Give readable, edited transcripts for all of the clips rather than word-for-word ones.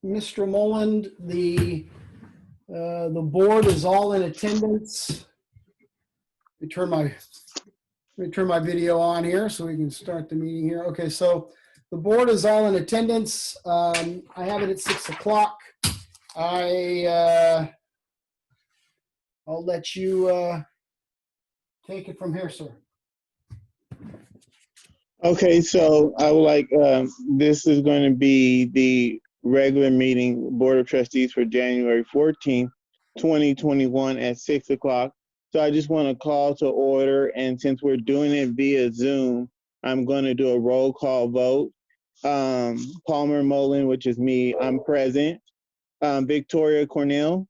Mr. Moland, the board is all in attendance. Let me turn my video on here so we can start the meeting here. Okay, so the board is all in attendance. I have it at 6 o'clock. I'll let you take it from here, sir. Okay, so I would like, this is going to be the regular meeting, Board of Trustees for January 14th, 2021 at 6 o'clock. So I just want to call to order, and since we're doing it via Zoom, I'm going to do a roll call vote. Palmer Mullen, which is me, I'm present. Victoria Cornell.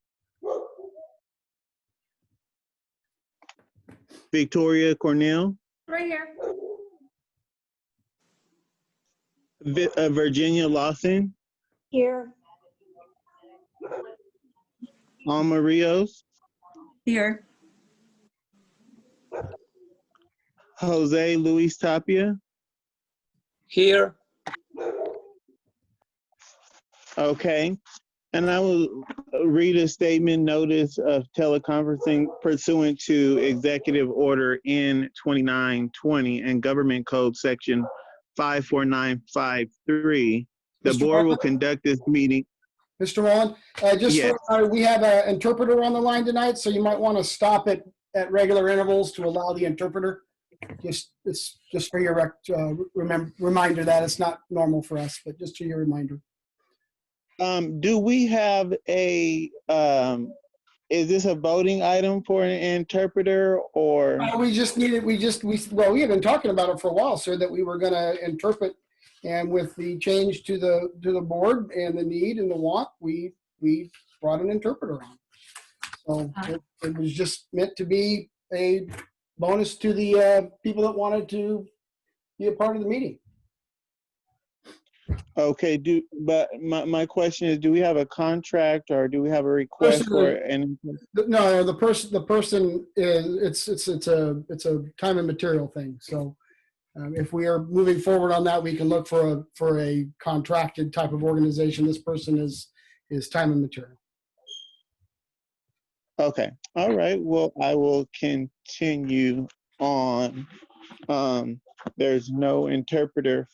Victoria Cornell. Right here. Virginia Lawson. Here. Alma Rios. Here. Jose Luis Tapia. Here. Okay. And I will read a statement notice of teleconferencing pursuant to Executive Order N2920 and Government Code Section 54953. The board will conduct this meeting. Mr. Mullen, Yes. we have an interpreter on the line tonight, so you might want to stop it at regular intervals to allow the interpreter. It's just for your reminder that it's not normal for us, but just to your reminder. Do we have a, is this a voting item for an interpreter or? We have been talking about it for a while, sir, that we were going to interpret, and with the change to the board and the need and the want, we brought an interpreter on. So it was just meant to be a bonus to the people that wanted to be a part of the meeting. Okay, but my question is, do we have a contract or do we have a request for an? No, the person is, it's a time and material thing. So if we are moving forward on that, we can look for a contracted type of organization. This person is time and material. Okay, all right, well, I will continue on. There's no interpreter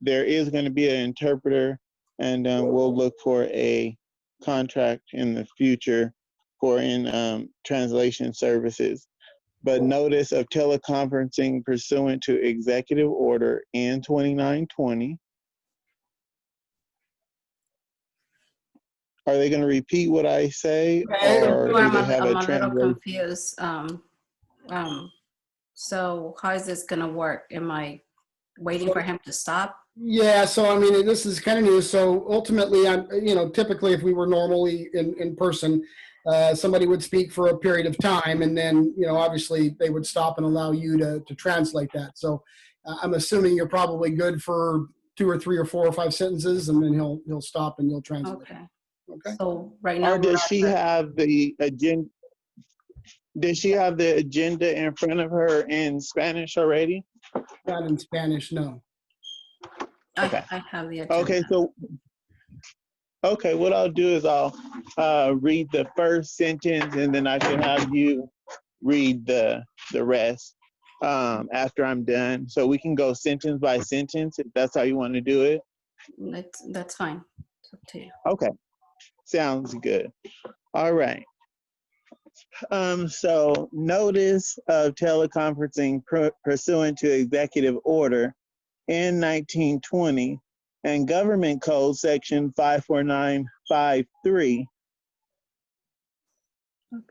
there is going to be an interpreter, and we'll look for a contract in the future for translation services. But notice of teleconferencing pursuant to Executive Order N2920. Are they going to repeat what I say, or do they have a translation? I'm a little confused. So how is this going to work? Am I waiting for him to stop? Yeah, so I mean, this is kind of new. So ultimately, typically if we were normally in person, somebody would speak for a period of time, and then, obviously they would stop and allow you to translate that. So I'm assuming you're probably good for 2 or 3 or 4 or 5 sentences, and then he'll stop and you'll translate. Okay. So right now, Or does she have the agenda? Does she have the agenda in front of her in Spanish already? Not in Spanish, no. Okay. I have the agenda. Okay, what I'll do is I'll read the first sentence, and then I can have you read the rest after I'm done. So we can go sentence by sentence if that's how you want to do it. That's fine. It's up to you. Okay, sounds good. All right. So notice of teleconferencing pursuant to Executive Order N1920 and Government Code Section 54953.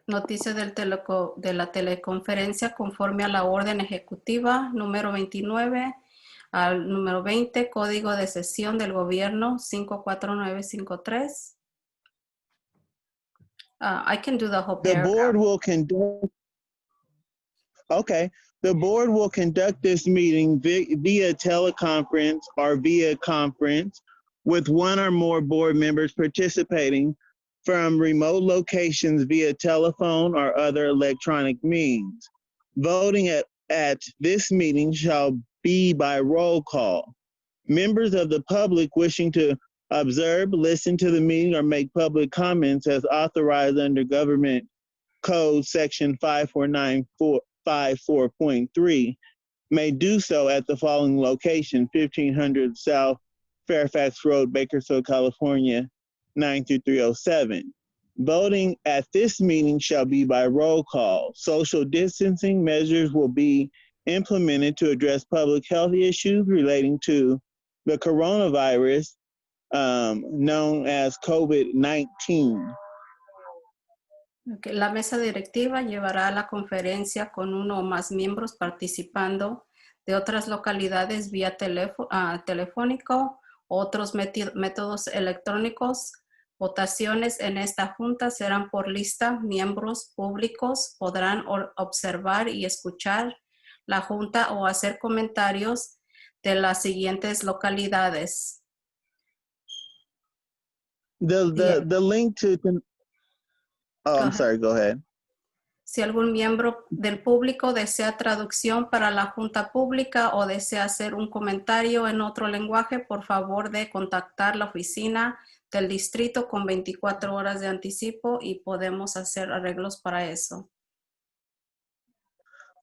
Noticia de la teleconferencia conforme a la orden ejecutiva número 29 al número 20, Código de Sesión del Gobierno 54953. I can do the whole paragraph. The board will conduct. Okay, the board will conduct this meeting via teleconference or via conference with one or more board members participating from remote locations via telephone or other electronic means. Voting at this meeting shall be by roll call. Members of the public wishing to observe, listen to the meeting, or make public comments as authorized under Government Code Section 54954.3 may do so at the following location: 1500 South Fairfax Road, Bakersfield, California, 93307. Voting at this meeting shall be by roll call. Social distancing measures will be implemented to address public health issues relating to the coronavirus, known as COVID-19. Okay, la mesa directiva llevará la conferencia con uno o más miembros participando de otras localidades vía telefónico, otros métodos electrónicos. Votaciones en esta junta serán por lista. Miembros públicos podrán observar y escuchar la junta o hacer comentarios de las siguientes localidades. The link to... Oh, I'm sorry, go ahead. Si algún miembro del público desea traducción para la junta pública o desea hacer un comentario en otro lenguaje, por favor de contactar la oficina del distrito con 24 horas de anticipo y podemos hacer arreglos para eso.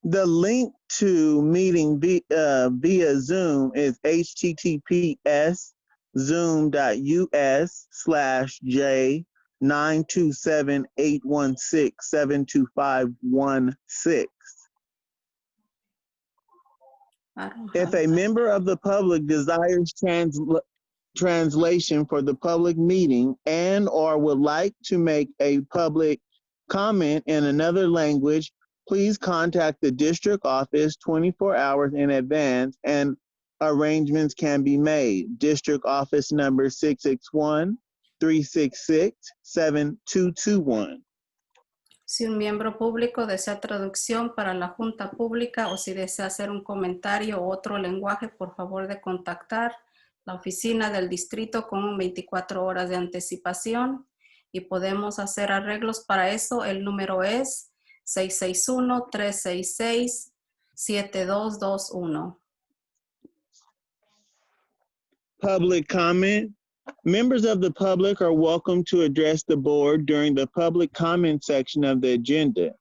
The link to meeting via Zoom is https://j927-816-72516. If a member of the public desires translation for the public meeting and or would like to make a public comment in another language, please contact the district office 24 hours in advance and arrangements can be made. District office number 661-366-7221. Si un miembro público desea traducción para la junta pública o si desea hacer un comentario o otro lenguaje, por favor de contactar la oficina del distrito con 24 horas de anticipación y podemos hacer arreglos para eso. El número es 661-366-7221. Public comment. Members of the public are welcome to address the board during the public comment section of the agenda.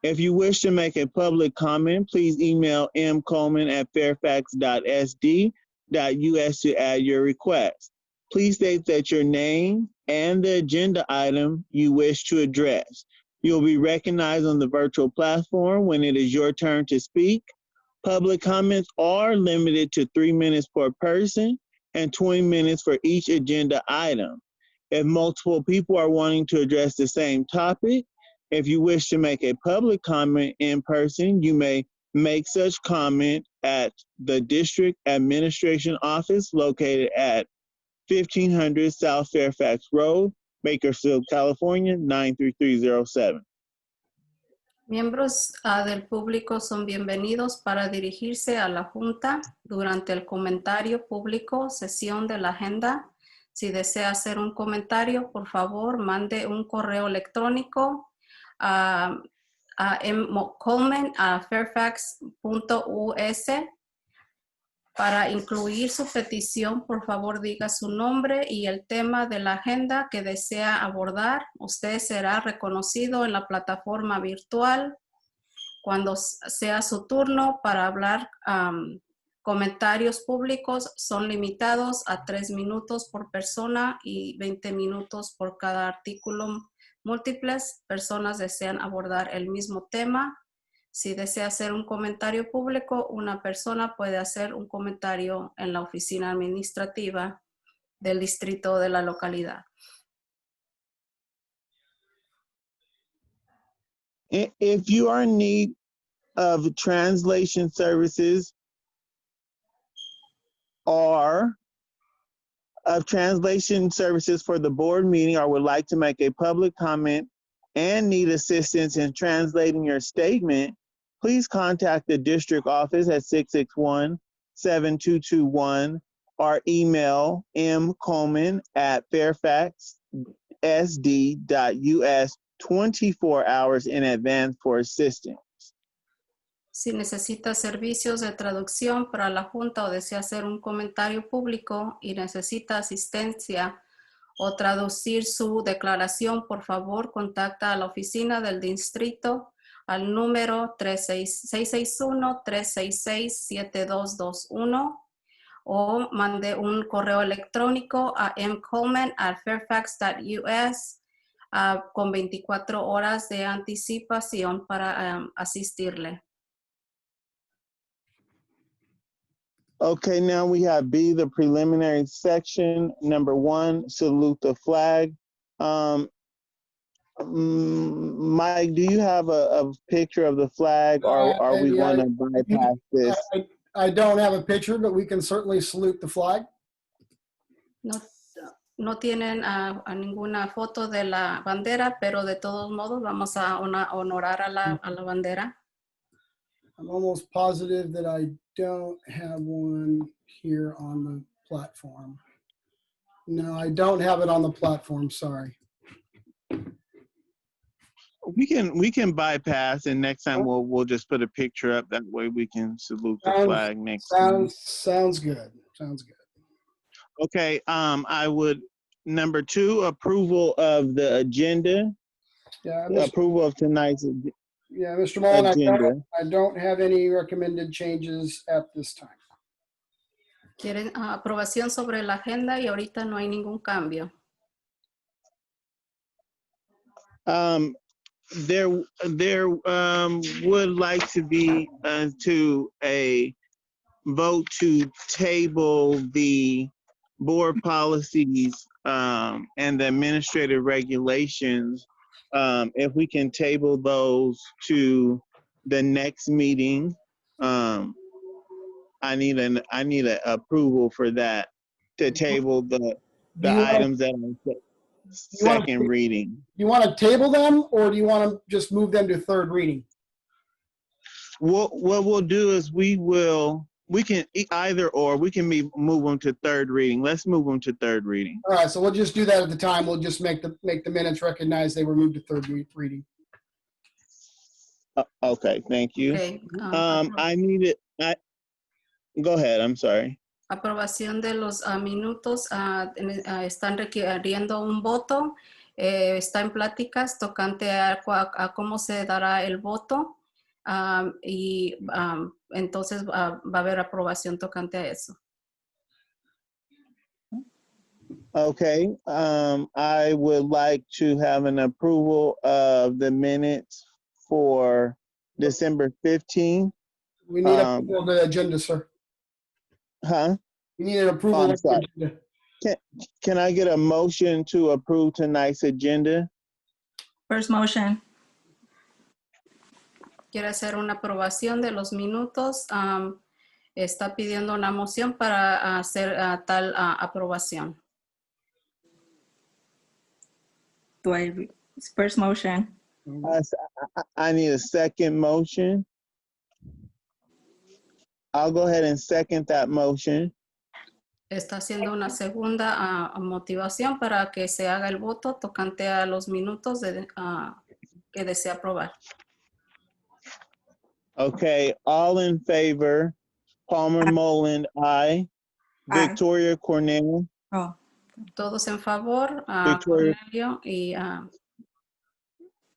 If you wish to make a public comment, please email mcoleman@fairfax.sd.us to add your request. Please state that your name and the agenda item you wish to address. You'll be recognized on the virtual platform when it is your turn to speak. Public comments are limited to 3 minutes per person and 20 minutes for each agenda item. If multiple people are wanting to address the same topic, if you wish to make a public comment in person, you may make such comment at the district administration office located at 1500 South Fairfax Road, Bakersfield, California, 93307. Miembros del público son bienvenidos para dirigirse a la junta durante el comentario público, sesión de la agenda. Si desea hacer un comentario, por favor, mande un correo electrónico a mcoleman@fairfax.us. Para incluir su petición, por favor, diga su nombre y el tema de la agenda que desea abordar. Usted será reconocido en la plataforma virtual. Cuando sea su turno para hablar, comentarios públicos son limitados a 3 minutos por persona y 20 minutos por cada artículo. Múltiples personas desean abordar el mismo tema. Si desea hacer un comentario público, una persona puede hacer un comentario en la oficina administrativa del distrito de la localidad. If you are in need of translation services or of translation services for the board meeting or would like to make a public comment and need assistance in translating your statement, please contact the district office at 661-7221 or email mcoleman@fairfaxsd.us 24 hours in advance for assistance. Si necesita servicios de traducción para la Junta o desea hacer un comentario público y necesita asistencia o traducir su declaración, por favor, contacta a la oficina del distrito al número 661-366-7221 o mande un correo electrónico a mcoleman@fairfax.us con 24 horas de anticipación para asistirle. Okay, now we have B, the preliminary section. Number 1, salute the flag. Mike, do you have a picture of the flag, or are we going to bypass this? I don't have a picture, but we can certainly salute the flag. No tienen ninguna foto de la bandera, pero de todos modos vamos a honorar a la bandera. I'm almost positive that I don't have one here on the platform. No, I don't have it on the platform, sorry. We can bypass, and next time we'll just put a picture up. That way we can salute the flag next time. Sounds good. Sounds good. Okay, I would, number 2, approval of the agenda. Yeah, Approval of tonight's Mr. Mullen, agenda. I don't have any recommended changes at this time. Quieren aprobación sobre la agenda y ahorita no hay ningún cambio. There would like to be to a vote to table the board policies and the administrative regulations. If we can table those to the next meeting, I need an approval for that, to table the items that are second reading. You want to table them, or do you want to just move them to third reading? What we'll do is we can either or, we can move them to third reading. Let's move them to third reading. All right, so we'll just do that at the time. We'll just make the minutes recognize they were moved to third reading. Okay, thank you. Okay, Go ahead, I'm sorry. Aprobación de los minutos. Están requiriendo un voto. Está en pláticas tocante a cómo se dará el voto. Entonces va a haber aprobación tocante a eso. Okay, I would like to have an approval of the minutes for December 15th. We need approval of the agenda, sir. Huh? We need an approval of the agenda. Can I get a motion to approve tonight's agenda? First motion. Quiere hacer una aprobación de los minutos. Está pidiendo una moción para hacer tal aprobación. First motion. I need a second motion. I'll go ahead and second that motion. Está haciendo una segunda motivación para que se haga el voto tocante a los minutos que desea aprobar. Okay, all in favor, Palmer Moland, aye. Aye. Victoria Cornell. Oh, Todos en favor, Victoria. Cornelio y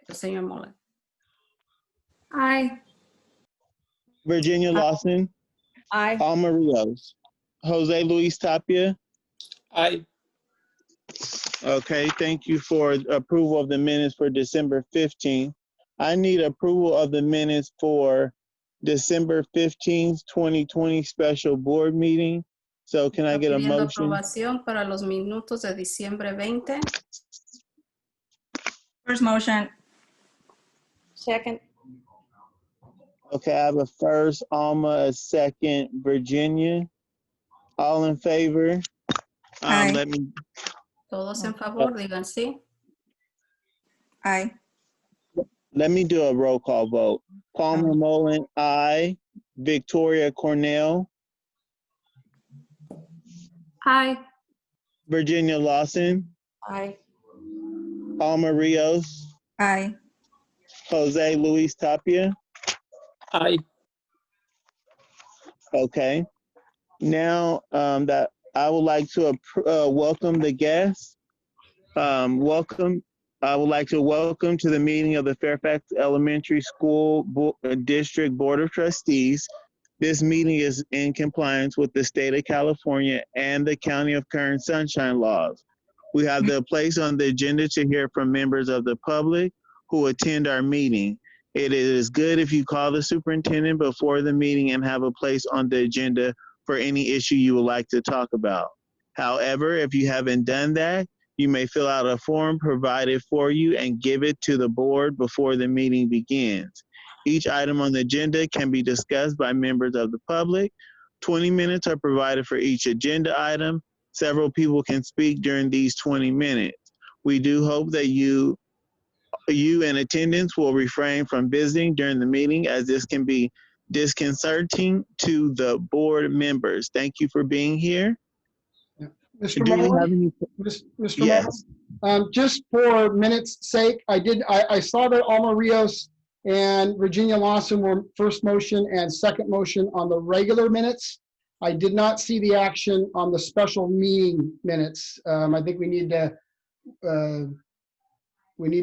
el señor Mullen. aye. Virginia Lawson. Aye. Palmer Rios. Jose Luis Tapia. Aye. Okay, thank you for approval of the minutes for December 15th. I need approval of the minutes for December 15th, 2020 special board meeting. So can I get a Pidiendo motion? aprobación para los minutos de diciembre 20. First motion. Second. Okay, I have a first, Alma, a second, Virginia. All in favor? Aye. Todos en favor, digan sí. Aye. Let me do a roll call vote. Palmer Mullen, aye. Victoria Cornell. Aye. Virginia Lawson. Aye. Palmer Rios. Aye. Jose Luis Tapia. Aye. Okay. Now that I would like to welcome the guests. Welcome. I would like to welcome to the meeting of the Fairfax Elementary School District Board of Trustees. This meeting is in compliance with the state of California and the County of Kern Sunshine laws. We have the place on the agenda to hear from members of the public who attend our meeting. It is good if you call the superintendent before the meeting and have a place on the agenda for any issue you would like to talk about. However, if you haven't done that, you may fill out a form provided for you and give it to the board before the meeting begins. Each item on the agenda can be discussed by members of the public. 20 minutes are provided for each agenda item. Several people can speak during these 20 minutes. We do hope that you in attendance will refrain from visiting during the meeting, as this can be disconcerting to the board members. Thank you for being here. Mr. Do we have Mullen, any? Mr. Yes. Mullen, just for minutes' sake, I saw that Alma Rios and Virginia Lawson were first motion and second motion on the regular minutes. I did not see the action on the special meeting minutes. I think we need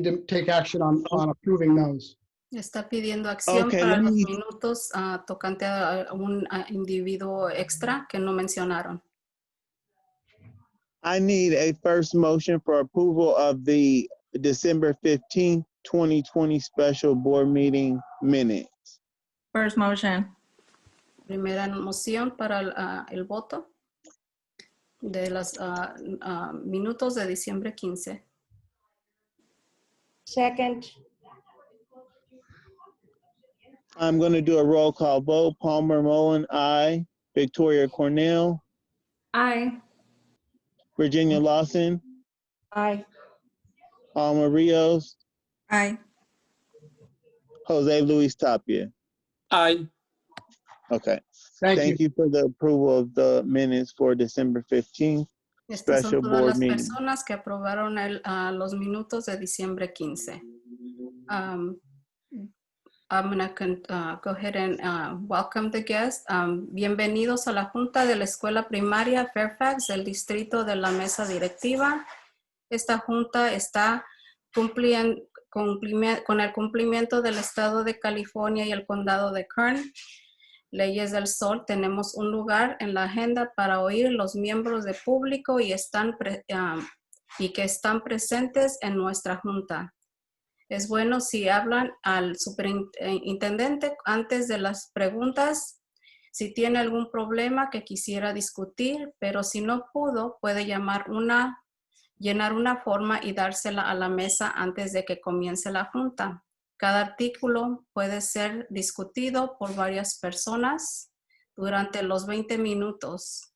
to take action on approving those. Está pidiendo acción Okay, para let los me- minutos tocante a un individuo extra que no mencionaron. I need a first motion for approval of the December 15th, 2020 special board meeting minutes. First motion. Primera moción para el voto de los minutos de diciembre 15. Second, I'm going to do a roll call vote. Palmer Mullen, aye. Victoria Cornell, Aye. Virginia Lawson, aye. Alma Rios, Aye. Jose Luis Tapia. Aye. Okay. Thank Thank you. you for the approval of the minutes for December 15th. Estas Special son todas board las meeting. personas que aprobaron los minutos de diciembre 15. I'm going to go ahead and welcome the guests. Bienvenidos a la Junta de la Escuela Primaria Fairfax del Distrito de la Mesa Directiva. Esta junta está con el cumplimiento del Estado de California y el Condado de Kern. Leyes del Sol, tenemos un lugar en la agenda para oír los miembros de público y que están presentes en nuestra junta. Es bueno si hablan al superintendente antes de las preguntas, si tiene algún problema que quisiera discutir, pero si no pudo, puede llenar una forma y dársela a la mesa antes de que comience la junta. Cada artículo puede ser discutido por varias personas durante los 20 minutos.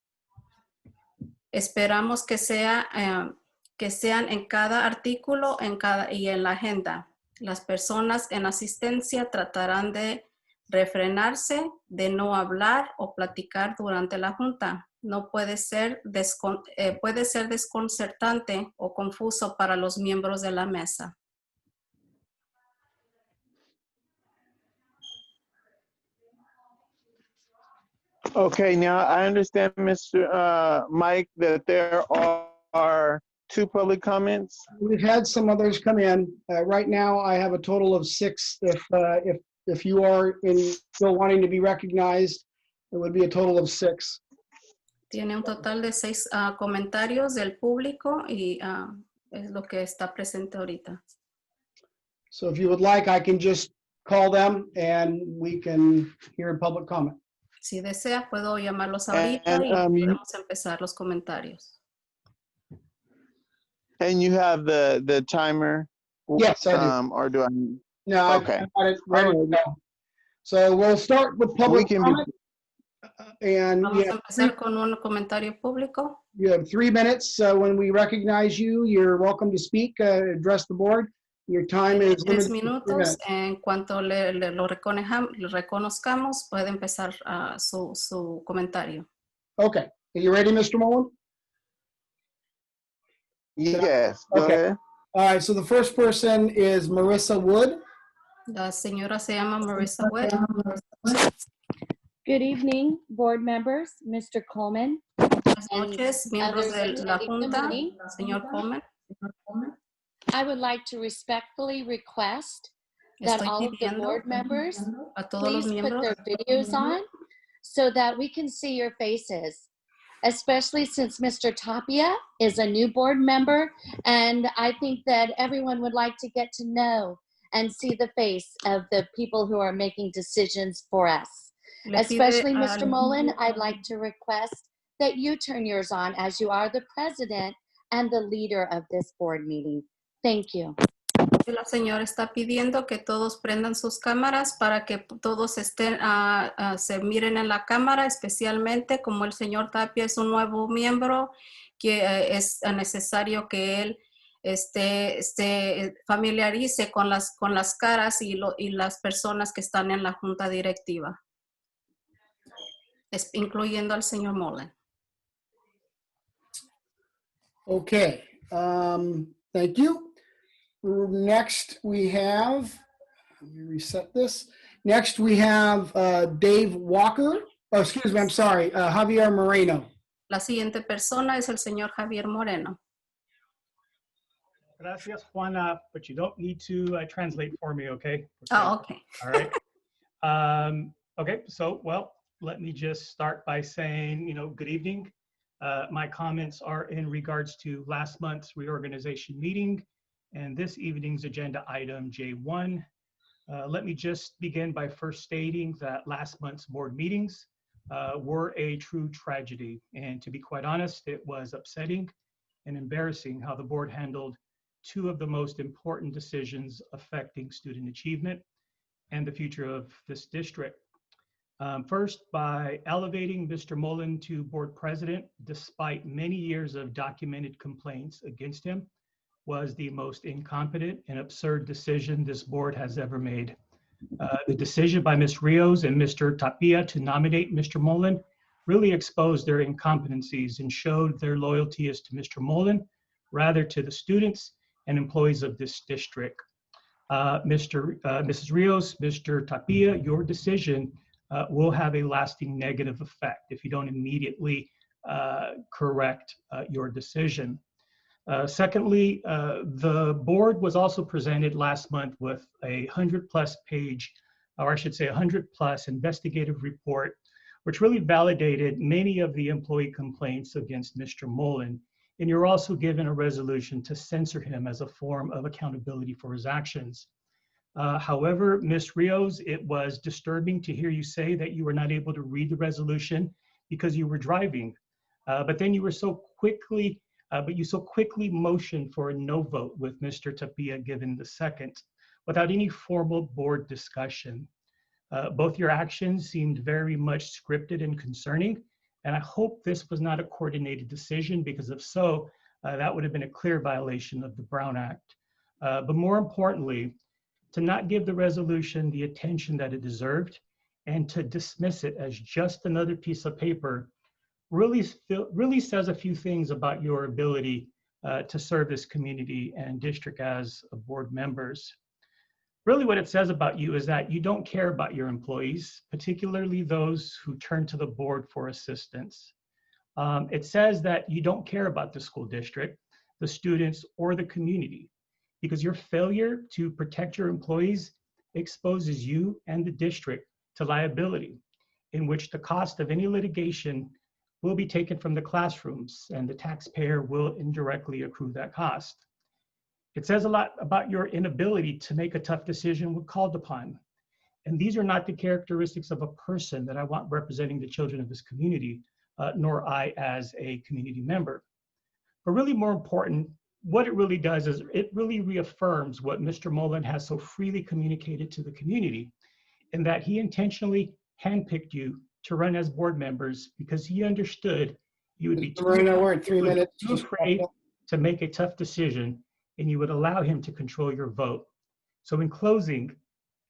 Esperamos que sean en cada artículo y en la agenda. Las personas en asistencia tratarán de refrenarse de no hablar o platicar durante la junta. No puede ser desconcertante o confuso para los miembros de la mesa. Okay, now I understand, Mr. Mike, that there are 2 public comments. We've had some others come in. Right now, I have a total of 6. If you are still wanting to be recognized, it would be a total of 6. Tiene un total de 6 comentarios del público y es lo que está presente ahorita. So if you would like, I can just call them and we can hear public comment. Si desea, puedo llamarlos ahorita And, y podemos empezar los comentarios. And you have the timer? Yes, I do. Or do I? No, Okay. I've got it ready to go. So we'll start with We public can be, comment. And Vamos a empezar con un comentario público. you have 3 minutes. When we recognize you, you're welcome to speak, address the board. Your time is 3 limited to 3 minutos. minutes. En cuanto lo reconozcamos, puede empezar su comentario. Okay. Are you ready, Mr. Mullen? yes, go Okay. ahead. All right. So the first person is Marissa Wood. La señora se llama Marissa Wood. Good evening, board members, Mr. Coleman. Buenas and noches, miembros others de la attending the Junta, meeting. señor Coleman. I would like to respectfully request that Estoy all of the pidiendo board members a todos los please put miembros their videos on so that we can see your faces, especially since Mr. Tapia is a new board member, and I think that everyone would like to get to know and see the face of the people who are making decisions for us. le Especially pide Mr. Mullen, I'd like to request that you turn yours on as you are the president and the leader of this board meeting. Thank you. la señora está pidiendo que todos prendan sus cámaras para que todos estén, se miren en la cámara, especialmente como el señor Tapia es un nuevo miembro, que es necesario que él familiarice con las caras y las personas que están en la junta directiva, incluyendo al señor Mullen. Okay, thank you. Next we have, let me reset this. Next we have Dave Walker. Oh, excuse me, I'm sorry, Javier Moreno. La siguiente persona es el señor Javier Moreno. Gracias, Juana, but you don't need to translate for me, okay? Oh, okay. All right. Okay, so, well, let me just start by saying, good evening. My comments are in regards to last month's reorganization meeting and this evening's agenda item J1. Let me just begin by first stating that last month's board meetings were a true tragedy. And to be quite honest, it was upsetting and embarrassing how the board handled two of the most important decisions affecting student achievement and the future of this district. First, by elevating Mr. Mullen to board president, despite many years of documented complaints against him, was the most incompetent and absurd decision this board has ever made. The decision by Ms. Rios and Mr. Tapia to nominate Mr. Mullen really exposed their incompetencies and showed their loyalty as to Mr. Mullen, rather to the students and employees of this district. Mrs. Rios, Mr. Tapia, your decision will have a lasting negative effect if you don't immediately correct your decision. Secondly, the board was also presented last month with a 100+ page, or I should say 100+ investigative report, which really validated many of the employee complaints against Mr. Mullen. And you're also given a resolution to censor him as a form of accountability for his actions. However, Ms. Rios, it was disturbing to hear you say that you were not able to read the resolution because you were driving. But then you so quickly motioned for a no vote with Mr. Tapia given the second, without any formal board discussion. Both your actions seemed very much scripted and concerning, and I hope this was not a coordinated decision, because if so, that would have been a clear violation of the Brown Act. But more importantly, to not give the resolution the attention that it deserved and to dismiss it as just another piece of paper really says a few things about your ability to serve this community and district as board members. Really what it says about you is that you don't care about your employees, particularly those who turn to the board for assistance. It says that you don't care about the school district, the students, or the community, because your failure to protect your employees exposes you and the district to liability, in which the cost of any litigation will be taken from the classrooms, and the taxpayer will indirectly accrue that cost. It says a lot about your inability to make a tough decision when called upon. And these are not the characteristics of a person that I want representing the children of this community, nor I as a community member. But really more important, what it really does is it really reaffirms what Mr. Mullen has so freely communicated to the community, in that he intentionally handpicked you to run as board members because he understood you would be too afraid to make a tough decision, and you would allow him to control your vote. So in closing,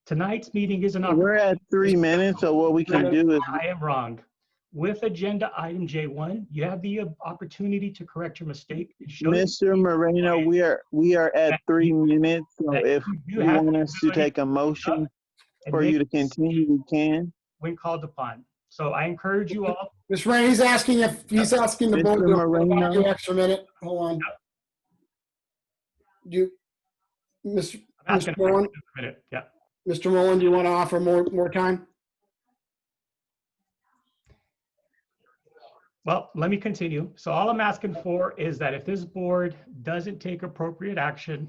tonight's meeting is an opportunity. We're at 3 minutes, so what we can do is... I am wrong. With agenda item J1, you have the opportunity to correct your mistake. Mr. Moreno, we are at 3 minutes, so if you want us to take a motion for you to continue, we can. When called upon. So I encourage you all. Ms. Ray, he's asking the board Mr. to Moreno. give you extra minute. Hold on. Mr. I'm asking if I can Mullen, have a minute. Yeah. Mr. Mullen, do you want to offer more time? Well, let me continue. So all I'm asking for is that if this board doesn't take appropriate action,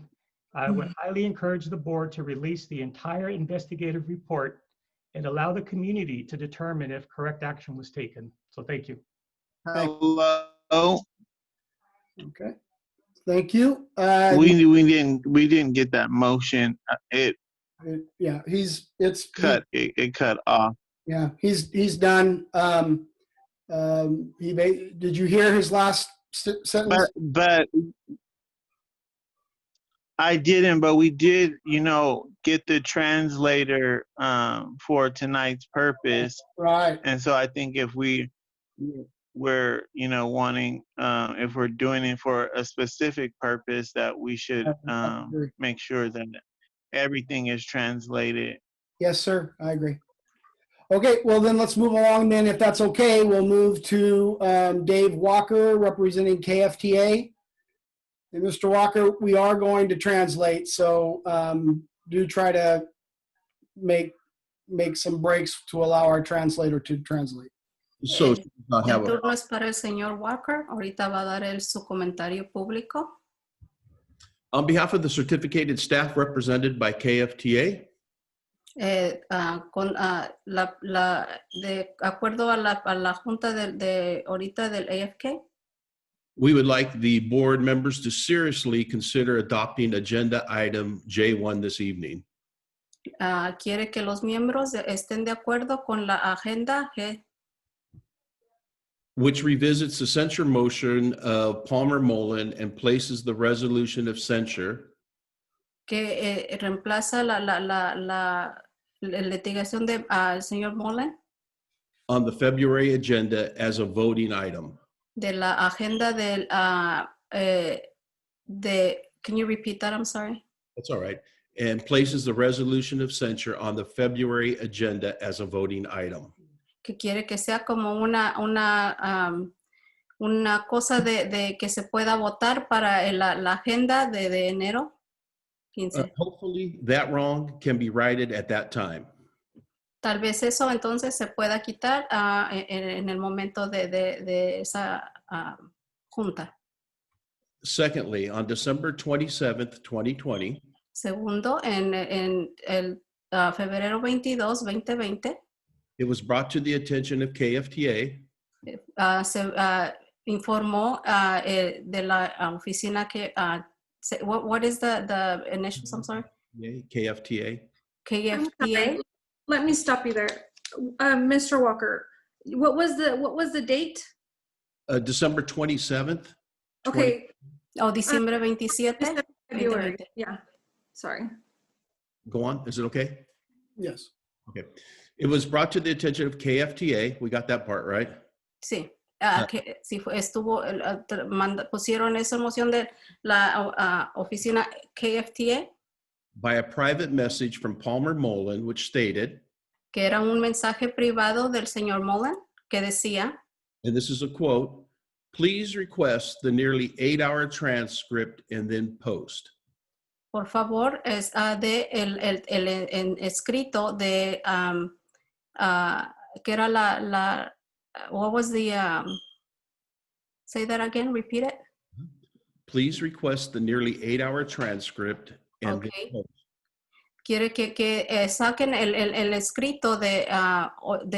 I would highly encourage the board to release the entire investigative report and allow the community to determine if correct action was taken. So thank you. Hello. Okay. Thank you. We didn't get that motion. It Yeah, it cut off. yeah, he's done. Did you hear his last sentence? But I didn't, but we did, get the translator for tonight's purpose. Right. And so I think if we're wanting, if we're doing it for a specific purpose, that we should I agree. make sure that everything is translated. Yes, sir. I agree. Okay, well then let's move along then. If that's okay, we'll move to Dave Walker representing KFTA. And Mr. Walker, we are going to translate, so do try to make some breaks to allow our translator to translate. So El turno es para el señor Walker. Ahorita va a dar su comentario público. on behalf of the certificated staff represented by KFTA, De acuerdo a la junta de ahorita del AFK, we would like the board members to seriously consider adopting agenda item J1 this evening. quiere que los miembros estén de acuerdo con la agenda G, Which revisits the censure motion of Palmer Mullen and places the resolution of censure que reemplaza la litigación de señor Mullen on the February agenda as a voting item. de la agenda del can you repeat that? I'm sorry. That's all right. And places the resolution of censure on the February agenda as a voting item. Que quiere que sea como una cosa de que se pueda votar para la agenda de enero 15. Hopefully that wrong can be righted at that time. Tal vez eso entonces se pueda quitar en el momento de esa junta. Secondly, on December 27th, 2020, Segundo, en el febrero 22, 2020, it was brought to the attention of KFTA se informó de la oficina que, what is the initials, I'm sorry? KFTA. KFTA. Let me stop you there. Mr. Walker, what was the date? December 27th. Okay. O diciembre 27. February. 2020. Yeah. Sorry. Go on. Is it okay? Yes. Okay. It was brought to the attention of KFTA. We got that part right. Sí. Que sí pusieron esa moción de la oficina KFTA, By a private message from Palmer Mullen, which stated, que era un mensaje privado del señor Mullen, que decía, and this is a quote, please request the nearly 8-hour transcript and then post. por favor, es de el escrito de, que era what was the, say that again, repeat it. Please request the nearly 8-hour transcript and then Okay. post. Quiere que saquen el escrito de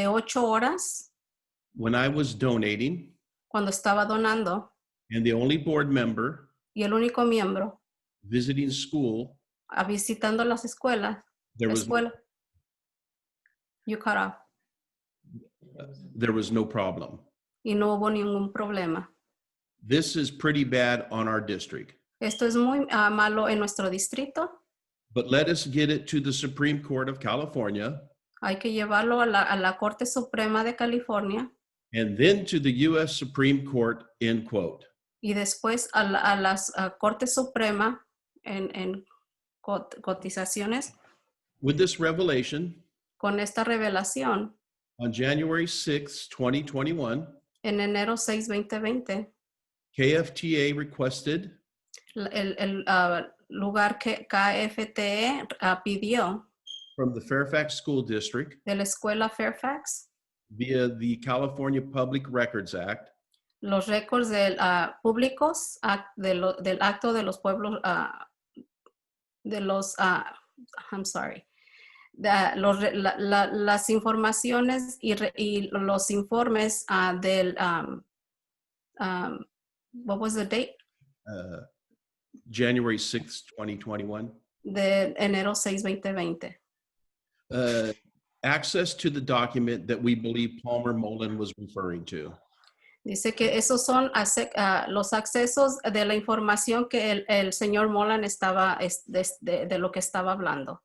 8 horas When I was donating, cuando estaba donando and the only board member y el único miembro visiting school, visitando las escuelas, there you cut off, was no problem. y no hubo ningún problema. This is pretty bad on our district, Esto es muy malo en nuestro distrito. but let us get it to the Supreme Court of California Hay que llevarlo a la Corte Suprema de California and then to the U.S. Supreme Court, end quote. y después a las Corte Suprema en cotizaciones. With this revelation, Con esta revelación, On January 6, 2021, En enero 6, 2020, KFTA requested el lugar que KFTE pidió from the Fairfax School District de la escuela Fairfax via the California Public Records Act los récords públicos del acto de los pueblos, de los, I'm sorry, las informaciones y los informes del, what was the date? January 6, 2021. De enero 6, 2020. Access to the document that we believe Palmer Mullen was referring to. Dice que esos son los accesos de la información que el señor Molan estaba, de lo que estaba hablando.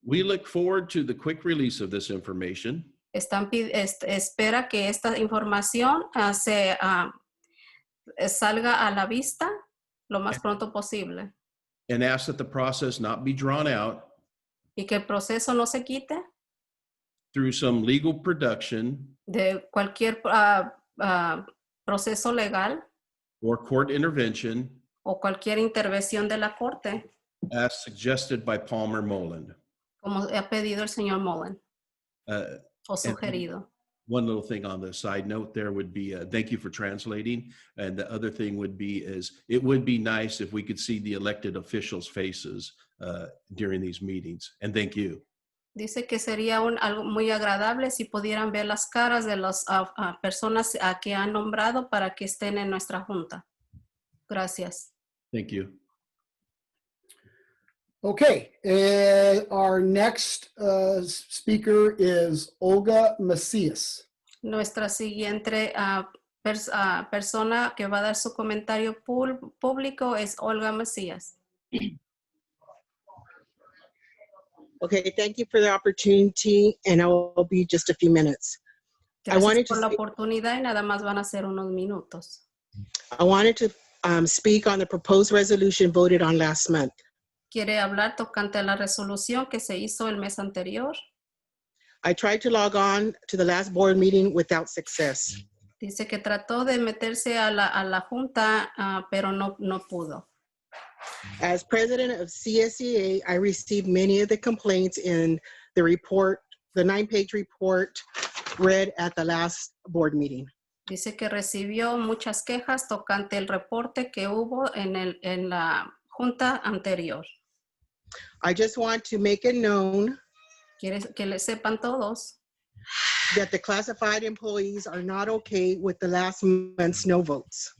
We look forward to the quick release of this information Espera que esta información salga a la vista lo más pronto posible and ask that the process not be drawn out y que el proceso no se quite through some legal production de cualquier proceso legal or court intervention o cualquier intervención de la corte, as suggested by Palmer Mullen. como ha pedido el señor Mullen o And sugerido. one little thing on the side note there would be, thank you for translating. And the other thing would be it would be nice if we could see the elected officials' faces during these meetings. And thank you. Dice que sería algo muy agradable si pudieran ver las caras de las personas que han nombrado para que estén en nuestra junta. Gracias. Thank you. Okay, our next speaker is Olga Macias. Nuestra siguiente persona que va a dar su comentario público es Olga Macías. Okay, thank you for the opportunity, and I will be just a few minutes. Gracias por la oportunidad y nada más van a ser unos minutos. I wanted to speak on the proposed resolution voted on last month. Quiere hablar tocante a la resolución que se hizo el mes anterior. I tried to log on to the last board meeting without success. Dice que trató de meterse a la junta, pero no pudo. As president of CSEA, I received many of the complaints in the report, the 9-page report read at the last board meeting. Dice que recibió muchas quejas tocante el reporte que hubo en la junta anterior. I just want to make it known Quiere que le sepan todos that the classified employees are not okay with the last month's no votes.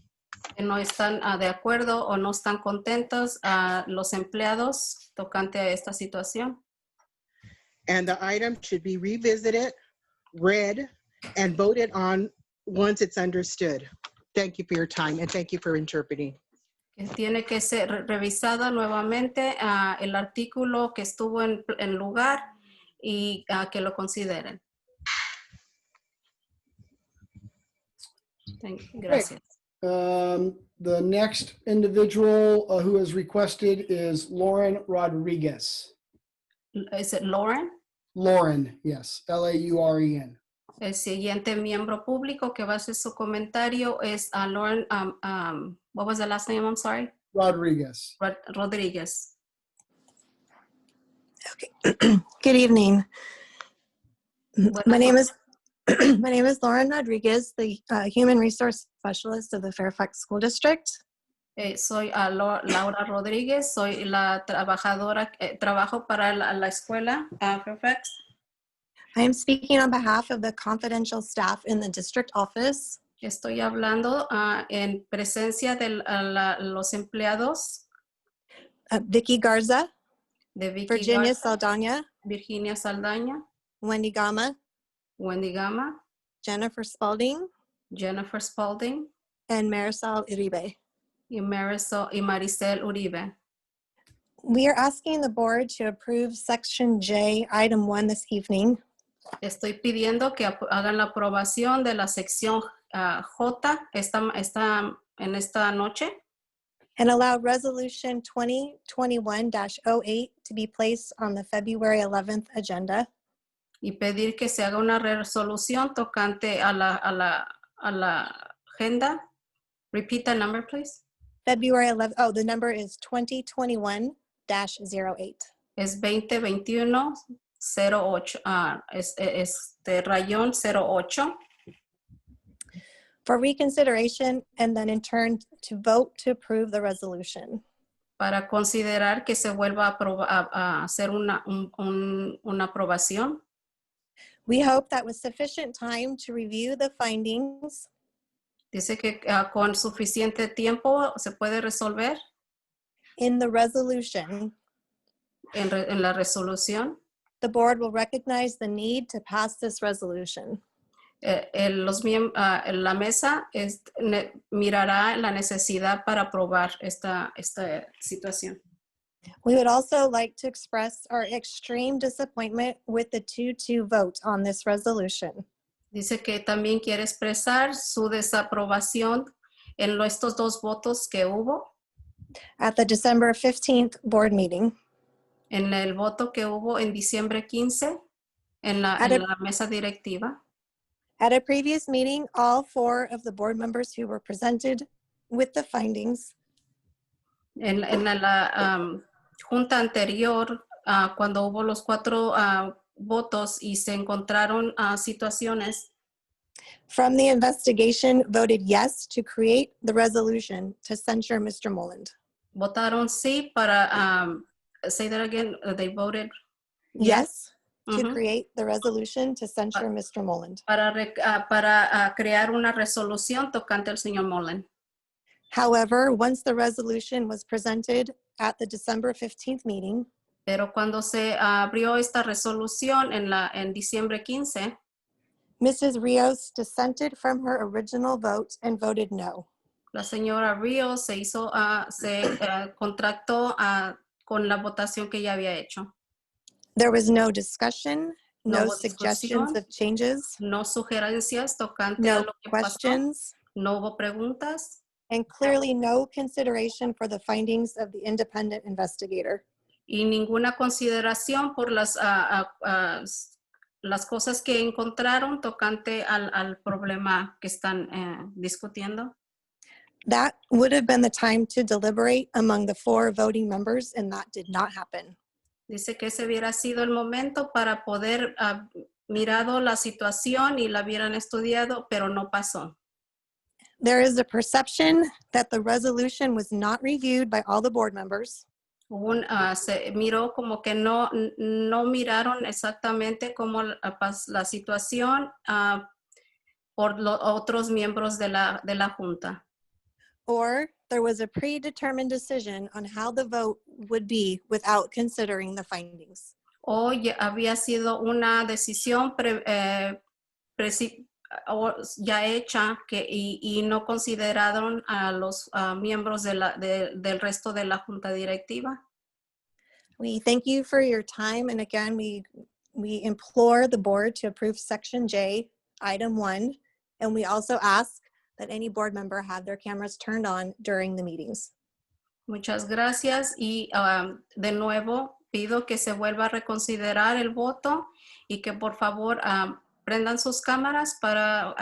que no están de acuerdo o no están contentos los empleados tocante a esta situación. And the item should be revisited, read, and voted on once it's understood. Thank you for your time, and thank you for interpreting. Que tiene que ser revisada nuevamente el artículo que estuvo en lugar y que lo consideren. Gracias. The next individual who has requested is Lauren Rodriguez. ¿Es it Lauren? Lauren, yes, Lauren. El siguiente miembro público que va a hacer su comentario es Lauren, what was the last name? I'm sorry. Rodriguez. Rodriguez. Okay. Good evening. My name is Lauren Rodriguez, the Human Resource Specialist of the Fairfax School District. Soy Laura Rodríguez, soy la trabajadora, trabajo para la escuela Fairfax. I am speaking on behalf of the confidential staff in the district office. Estoy hablando en presencia de los empleados. Vicky Garza, De Vicky Virginia Garza, Saldaña, Virginia Saldaña, Wendy Gama, Wendy Gama, Jennifer Spalding, Jennifer Spalding and Marisol Uribe. y Maricel Uribe. We are asking the board to approve Section J, Item 1 this evening. Estoy pidiendo que hagan la aprobación de la sección J en esta noche And allow Resolution 2021-08 to be placed on the February 11th agenda. y pedir que se haga una resolución tocante a la agenda. Repeat the number, please. February 11th. Oh, the number is 2021-08. Es 2021-08. Rayón 08. For reconsideration and then in turn to vote to approve the resolution. Para considerar que se vuelva a hacer una aprobación. We hope that with sufficient time to review the findings Dice que con suficiente tiempo se puede resolver in the resolution, en la resolución. the board will recognize the need to pass this resolution. La mesa mirará la necesidad para aprobar esta situación. We would also like to express our extreme disappointment with the 2-2 vote on this resolution. Dice que también quiere expresar su desaprobación en estos dos votos que hubo. At the December 15th board meeting. En el voto que hubo en diciembre 15 en la mesa directiva. At a previous meeting, all 4 of the board members who were presented with the findings En la junta anterior, cuando hubo los 4 votos y se encontraron situaciones. From the investigation voted yes to create the resolution to censure Mr. Moland. Votaron sí para, say that again, they voted yes to create the resolution to censure Mr. Moland. Para crear una resolución tocante al señor Moland. However, once the resolution was presented at the December 15th meeting, pero cuando se abrió esta resolución en diciembre 15, Mrs. Rios dissented from her original vote and voted no. La señora Rios se contractó con la votación que ya había hecho. There was no discussion, no hubo suggestions of changes, no sugerencias tocante no a lo que questions, pasó, no hubo preguntas, and clearly no consideration for the findings of the independent investigator. Y ninguna consideración por las cosas que encontraron tocante al problema que están discutiendo. That would have been the time to deliberate among the 4 voting members, and that did not happen. Dice que ese hubiera sido el momento para poder mirado la situación y la hubieran estudiado, pero no pasó. There is a perception that the resolution was not reviewed by all the board members. Se miró como que no miraron exactamente cómo la situación por los otros miembros de la Junta. Or there was a predetermined decision on how the vote would be without considering the findings. O ya había sido una decisión ya hecha y no consideraron a los miembros del resto de la Junta Directiva. We thank you for your time, and again, we implore the board to approve Section J, Item 1, and we also ask that any board member have their cameras turned on during the meetings. Muchas gracias y de nuevo pido que se vuelva a reconsiderar el voto y que por favor prendan sus cámaras para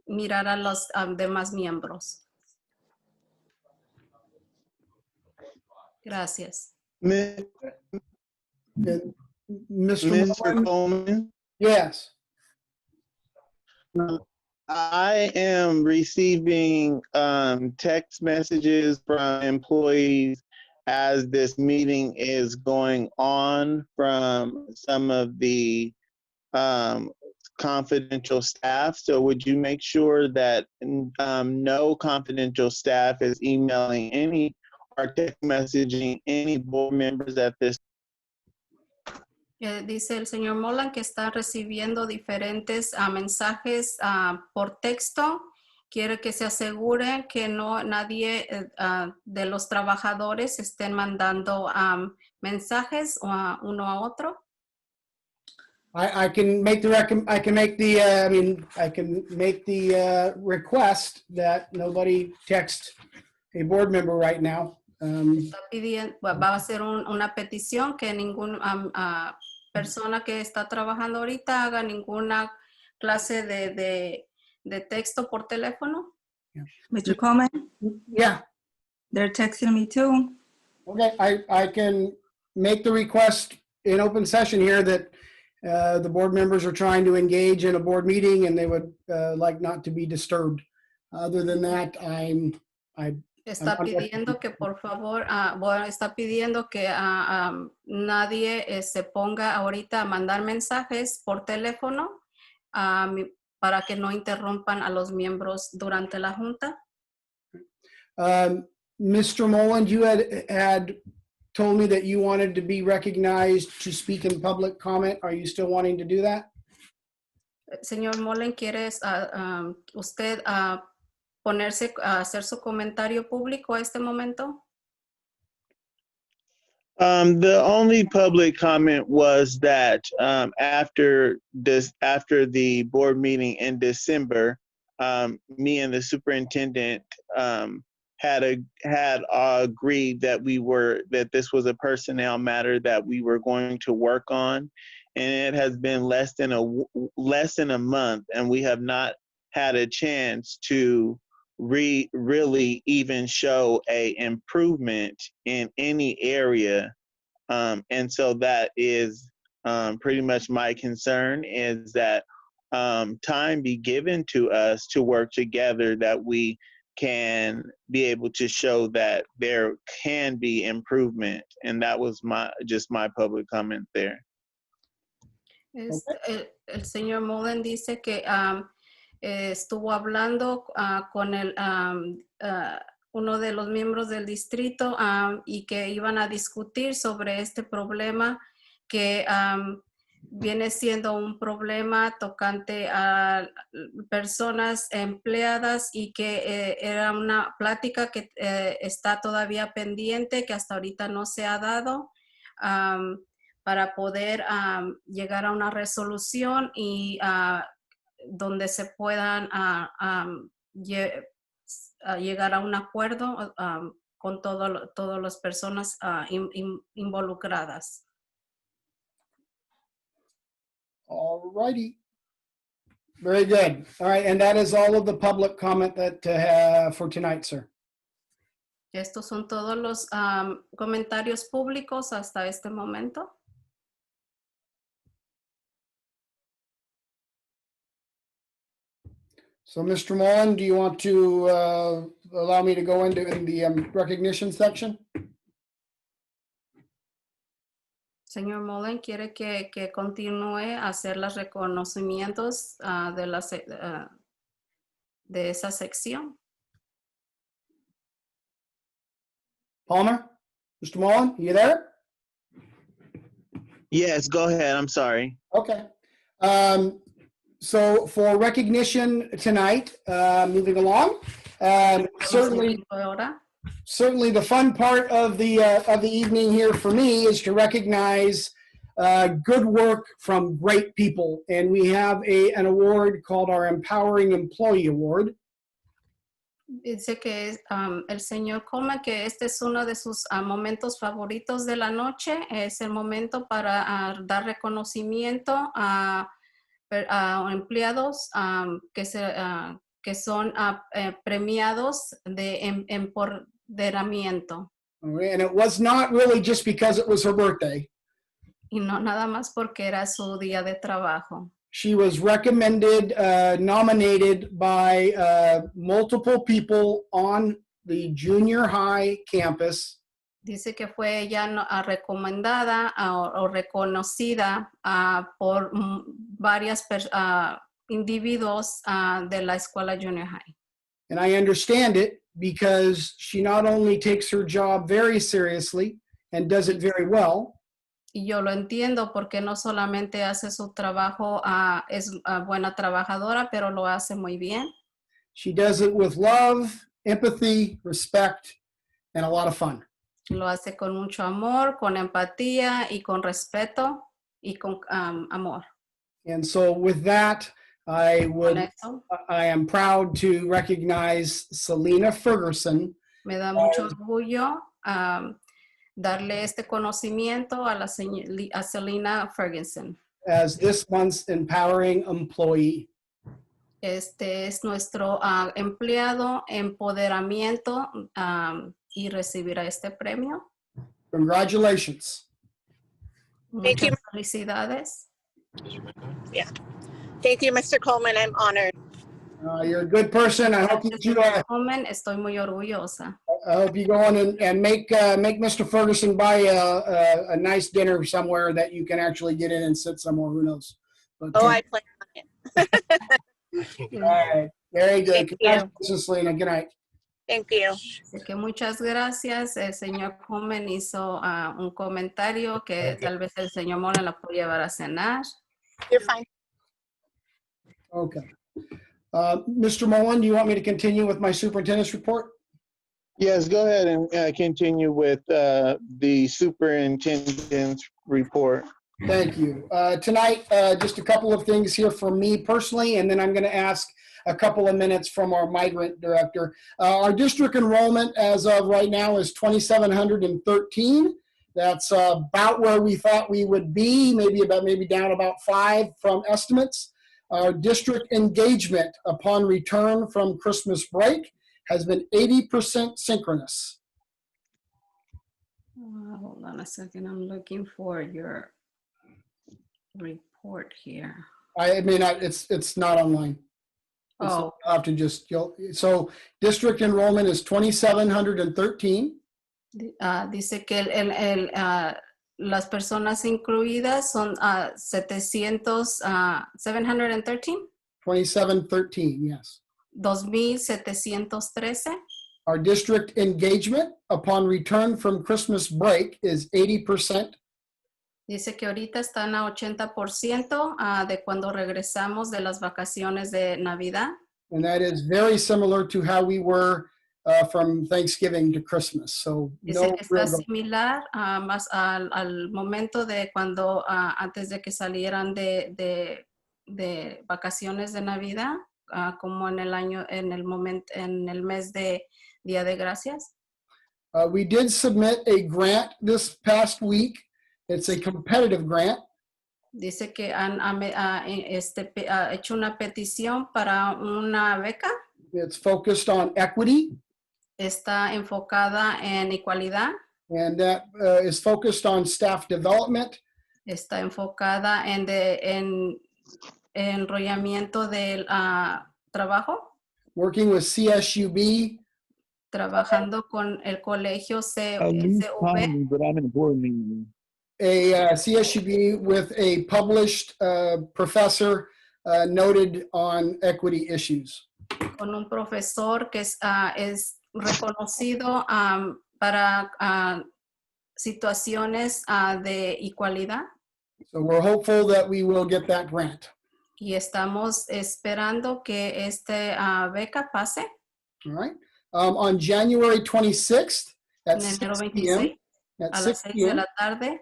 mirar a los demás miembros. Gracias. Mr. Coleman? Yes. I am receiving text messages from employees as this meeting is going on from some of the confidential staff. So would you make sure that no confidential staff is emailing any or text messaging any board members at this? Dice el señor Molan que está recibiendo diferentes mensajes por texto. Quiere que se asegure que nadie de los trabajadores estén mandando mensajes uno a otro. I can make the request that nobody text a board member right now. Está pidiendo, va a hacer una petición que ningún persona que está trabajando ahorita haga ninguna clase de texto por teléfono? Mr. Coleman, Yeah. they're texting me too. Okay, I can make the request in open session here that the board members are trying to engage in a board meeting and they would like not to be disturbed. Other than that, Está pidiendo que por favor, bueno, está pidiendo que nadie se ponga ahorita a mandar mensajes por teléfono para que no interrumpan a los miembros durante la junta. Mr. Moland, you had told me that you wanted to be recognized to speak in public comment. Are you still wanting to do that? Señor Molen, ¿quiere usted ponerse a hacer su comentario público a este momento? The only public comment was that after the board meeting in December, me and the superintendent had agreed that this was a personnel matter that we were going to work on, and it has been less than a month, and we have not had a chance to really even show a improvement in any area. And so that is pretty much my concern, is that time be given to us to work together, that we can be able to show that there can be improvement. And that was just my public comment there. El señor Mullen dice que estuvo hablando con uno de los miembros del distrito y que iban a discutir sobre este problema que viene siendo un problema tocante a personas empleadas y que era una plática que está todavía pendiente, que hasta ahorita no se ha dado, para poder llegar a una resolución y donde se puedan llegar a un acuerdo con todas las personas involucradas. All righty. Very good. All right, and that is all of the public comment that for tonight, sir. Estos son todos los comentarios públicos hasta este momento. So, Mr. Mullen, do you want to allow me to go into the recognition section? Señor Mullen, ¿quiere que continúe a hacer los reconocimientos de esa sección? Palmer? Mr. Mullen, you there? Yes, go ahead. I'm sorry. Okay. So for recognition tonight, moving along, certainly the fun part of the evening here for me is to recognize good work from great people, and we have an award called our Empowering Employee Award. Dice que el señor Coleman que este es uno de sus momentos favoritos de la noche, es el momento para dar reconocimiento a empleados que son premiados de empoderamiento. And it was not really just because it was her birthday. Y no nada más porque era su día de trabajo. She was recommended, nominated by multiple people on the junior high campus. Dice que fue ella recomendada o reconocida por varios individuos de la escuela junior high. And I understand it because she not only takes her job very seriously and does it very well. Y yo lo entiendo porque no solamente hace su trabajo, es buena trabajadora, pero lo hace muy bien. She does it with love, empathy, respect, and a lot of fun. Lo hace con mucho amor, con empatía y con respeto y con amor. And so with that, I am proud to recognize Selena Ferguson. Me da mucho orgullo darle este conocimiento a a Selena Ferguson. as this month's empowering employee. Este es nuestro empleado empoderamiento y recibirá este premio. Congratulations. Thank you. Muchas felicidades. Yeah. Thank you, Mr. Coleman. I'm honored. You're a good person. I hope Gracias, you señor Coleman. Estoy muy orgullosa. I hope you go on and make Mr. Ferguson buy a nice dinner somewhere that you can actually get in and sit somewhere. Who knows? But, Oh, I plan on it. all right. Very good. Thank you. Congratulations, Selena. Good night. Thank you. Así que muchas gracias. El señor Coleman hizo un comentario que tal vez el señor Mona la puede llevar a cenar. You're fine. Okay. Mr. Mullen, do you want me to continue with my superintendent's report? Yes, go ahead and continue with the superintendent's report. Thank you. Tonight, just a couple of things here from me personally, and then I'm going to ask a couple of minutes from our migrant director. Our district enrollment as of right now is 2,713. That's about where we thought we would be, maybe down about 5 from estimates. Our district engagement upon return from Christmas break has been 80% synchronous. Hold on a second. I'm looking for your report here. I mean, it's not online. Oh, I'll have to just, so district enrollment is 2,713. dice que las personas incluidas son 713. 2713, yes. 2,713. Our district engagement upon return from Christmas break is 80%. Dice que ahorita están a 80% de cuando regresamos de las vacaciones de Navidad. And that is very similar to how we were from Thanksgiving to Christmas. So Dice no que real está similar más al momento de cuando antes de que salieran de vacaciones de Navidad, como en el año, en el mes de Día de Gracias. We did submit a grant this past week. It's a competitive grant. Dice que han hecho una petición para una beca. It's focused on equity. Está enfocada en igualdad. And that is focused on staff development. Está enfocada en enrollamiento del trabajo. Working with CSUB. Trabajando con el colegio CSUB. But I'm in a board meeting. A CSUB with a published professor noted on equity issues. Con un profesor que es reconocido para situaciones de igualdad. So we're hopeful that we will get that grant. Y estamos esperando que esta beca pase. All right. On January 26th at 6 p.m. A las 6 de la tarde.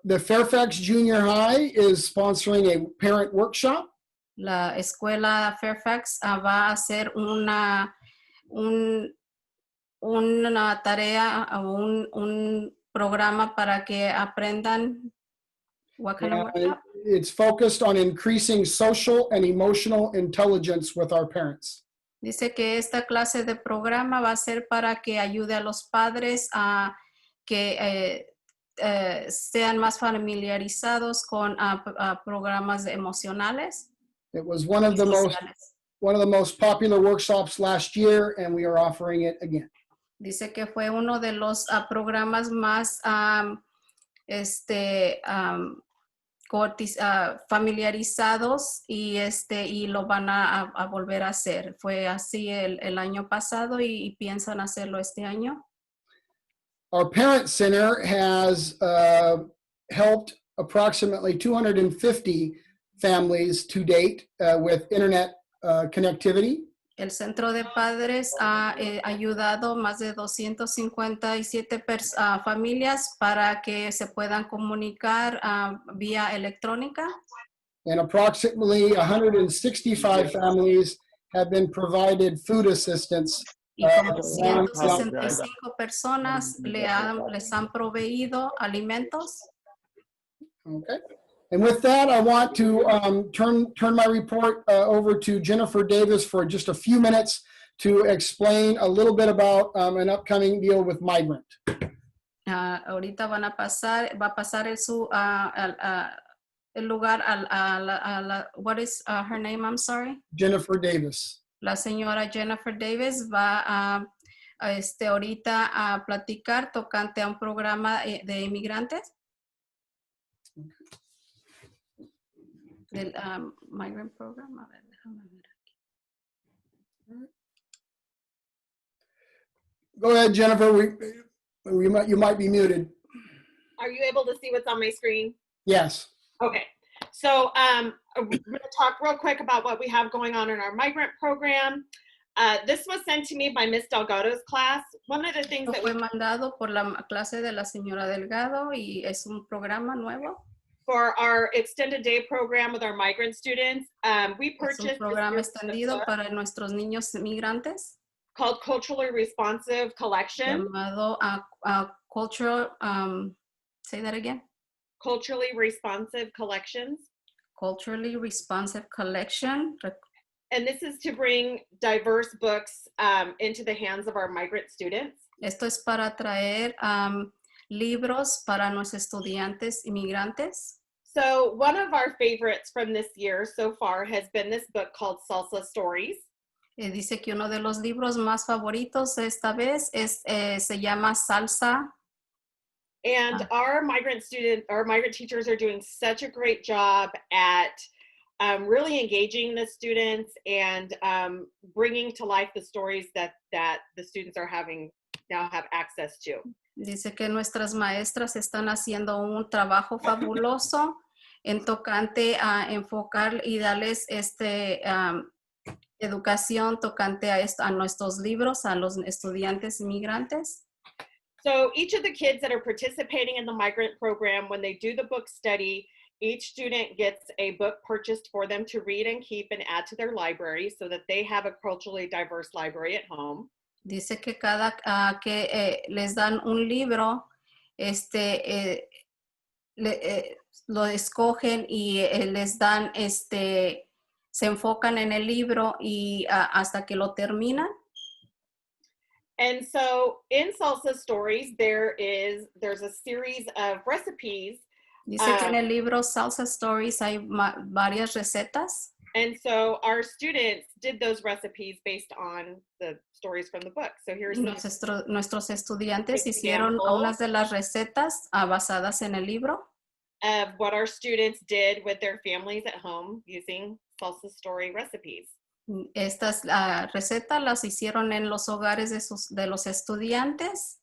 The Fairfax Junior High is sponsoring a parent workshop. La escuela Fairfax va a hacer una tarea o un programa para que aprendan. What kind of workshop? It's focused on increasing social and emotional intelligence with our parents. Dice que esta clase de programa va a ser para que ayude a los padres a que sean más familiarizados con programas emocionales. It was one of the most popular workshops last year, and we are offering it again. Dice que fue uno de los programas más familiarizados y lo van a volver a hacer. Fue así el año pasado y piensan hacerlo este año. Our Parent Center has helped approximately 250 families to date with internet connectivity. El Centro de Padres ha ayudado más de 257 familias para que se puedan comunicar vía electrónica. And approximately 165 families have been provided food assistance Y como Yeah. 165 personas les han proveído alimentos. Okay. And with that, I want to turn my report over to Jennifer Davis for just a few minutes to explain a little bit about an upcoming deal with migrant. Ahorita va a pasar el lugar what is her name, I'm sorry? Jennifer Davis. La señora Jennifer Davis va a ahorita a platicar tocante a un programa de inmigrantes. Del migrant program. A ver, déjame ver aquí. Go ahead, Jennifer. You might be muted. Are you able to see what's on my screen? Yes. Okay. So we're going to talk real quick about what we have going on in our migrant program. This was sent to me by Miss Delgado's class. One of the things that fue mandado por la clase de la señora Delgado y es un programa nuevo. For our extended day program with our migrant students, we purchased es un programa extendido para nuestros niños migrantes. Called Culturally Responsive Collection. Llamado Cultural, say that again. Culturally Responsive Collections. Culturally Responsive Collection. And this is to bring diverse books into the hands of our migrant students. Esto es para traer libros para nuestros estudiantes inmigrantes. So one of our favorites from this year so far has been this book called Salsa Stories. Dice que uno de los libros más favoritos esta vez se llama Salsa. And our migrant teachers are doing such a great job at really engaging the students and bringing to life the stories that the students are now have access to. Dice que nuestras maestras están haciendo un trabajo fabuloso en tocante a enfocar y darles educación tocante a nuestros libros, a los estudiantes inmigrantes. So each of the kids that are participating in the migrant program, when they do the book study, each student gets a book purchased for them to read and keep and add to their library so that they have a culturally diverse library at home. Dice que cada que les dan un libro, lo escogen y les dan, se enfocan en el libro y hasta que lo terminan. And so in Salsa Stories, there's a series of recipes. Dice que en el libro Salsa Stories hay varias recetas. And so our students did those recipes based on the stories from the book. So here's nuestros estudiantes hicieron unas de las recetas basadas en el libro. Of what our students did with their families at home using Salsa Story recipes. Estas recetas las hicieron en los hogares de los estudiantes.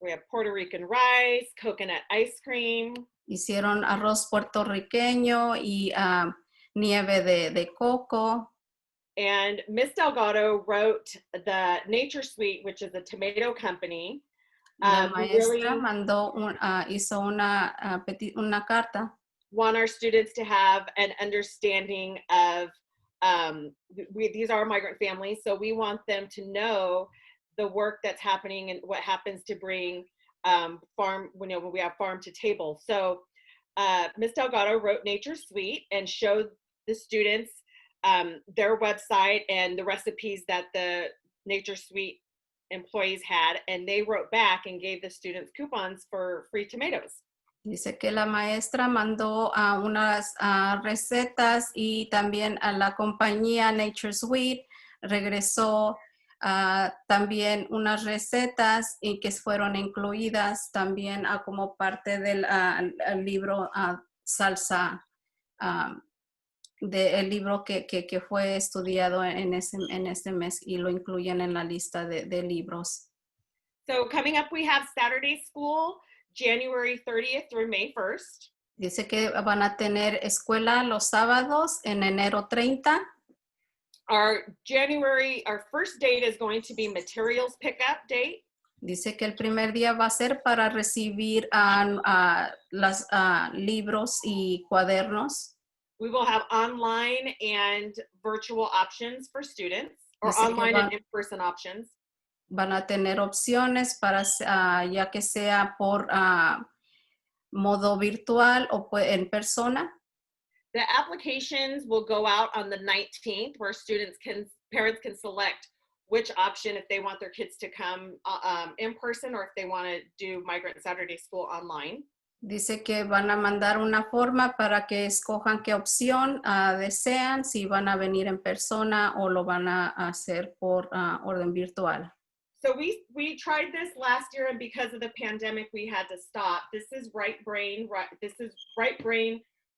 We have Puerto Rican rice, coconut ice cream. Hicieron arroz puertorriqueño y nieve de coco. And Miss Delgado wrote the Nature Suite, which is a tomato company. La maestra hizo una carta. Want our students to have an understanding of, these are migrant families, so we want them to know the work that's happening and what happens to bring when we have farm to table. So Ms. Delgado wrote Nature Suite and showed the students their website and the recipes that the Nature Suite employees had, and they wrote back and gave the students coupons for free tomatoes. Dice que la maestra mandó unas recetas y también a la compañía Nature Suite regresó también unas recetas y que fueron incluidas también como parte del libro Salsa, del libro que fue estudiado en este mes y lo incluyen en la lista de libros. So coming up we have Saturday school, January 30th through May 1st. Dice que van a tener escuela los sábados en enero 30. Our first date is going to be materials pickup date. Dice que el primer día va a ser para recibir los libros y cuadernos. We will have online and virtual options for students, or Dice online and in-person options. van a tener opciones para, ya que sea por modo virtual o en persona. The applications will go out on the 19th, where parents can select which option, if they want their kids to come in person or if they want to do Migrant Saturday School online. Dice que van a mandar una forma para que escojan qué opción desean, si van a venir en persona o lo van a hacer por orden virtual. So we tried this last year, and because of the pandemic, we had to stop. This is Right Brain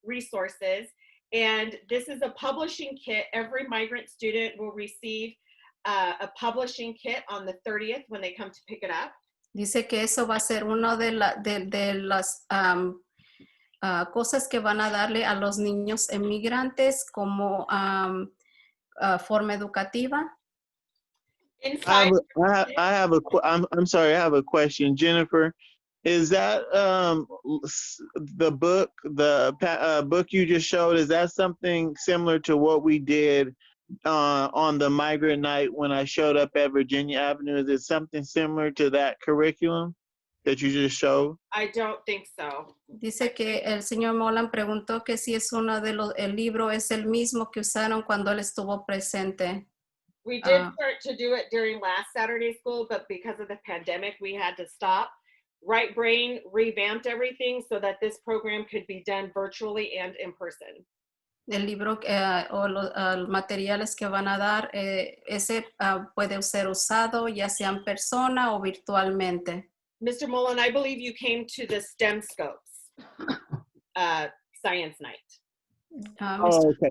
Resources, and this is a publishing kit. Every migrant student will receive a publishing kit on the 30th when they come to pick it up. Dice que eso va a ser una de las cosas que van a darle a los niños emigrantes como forma educativa. Inside, I'm sorry, I have a question, Jennifer. Is that the book, book you just showed? Is that something similar to what we did on the migrant night when I showed up at Virginia Avenue? Is it something similar to that curriculum that you just showed? I don't think so. Dice que el señor Molan preguntó que si es uno de el libro es el mismo que usaron cuando él estuvo presente. We did start to do it during last Saturday School, but because of the pandemic, we had to stop. Right Brain revamped everything so that this program could be done virtually and in person. El libro o los materiales que van a dar, ese puede ser usado ya sea en persona o virtualmente. Mr. Mullen, I believe you came to the STEM Scopes Science Night.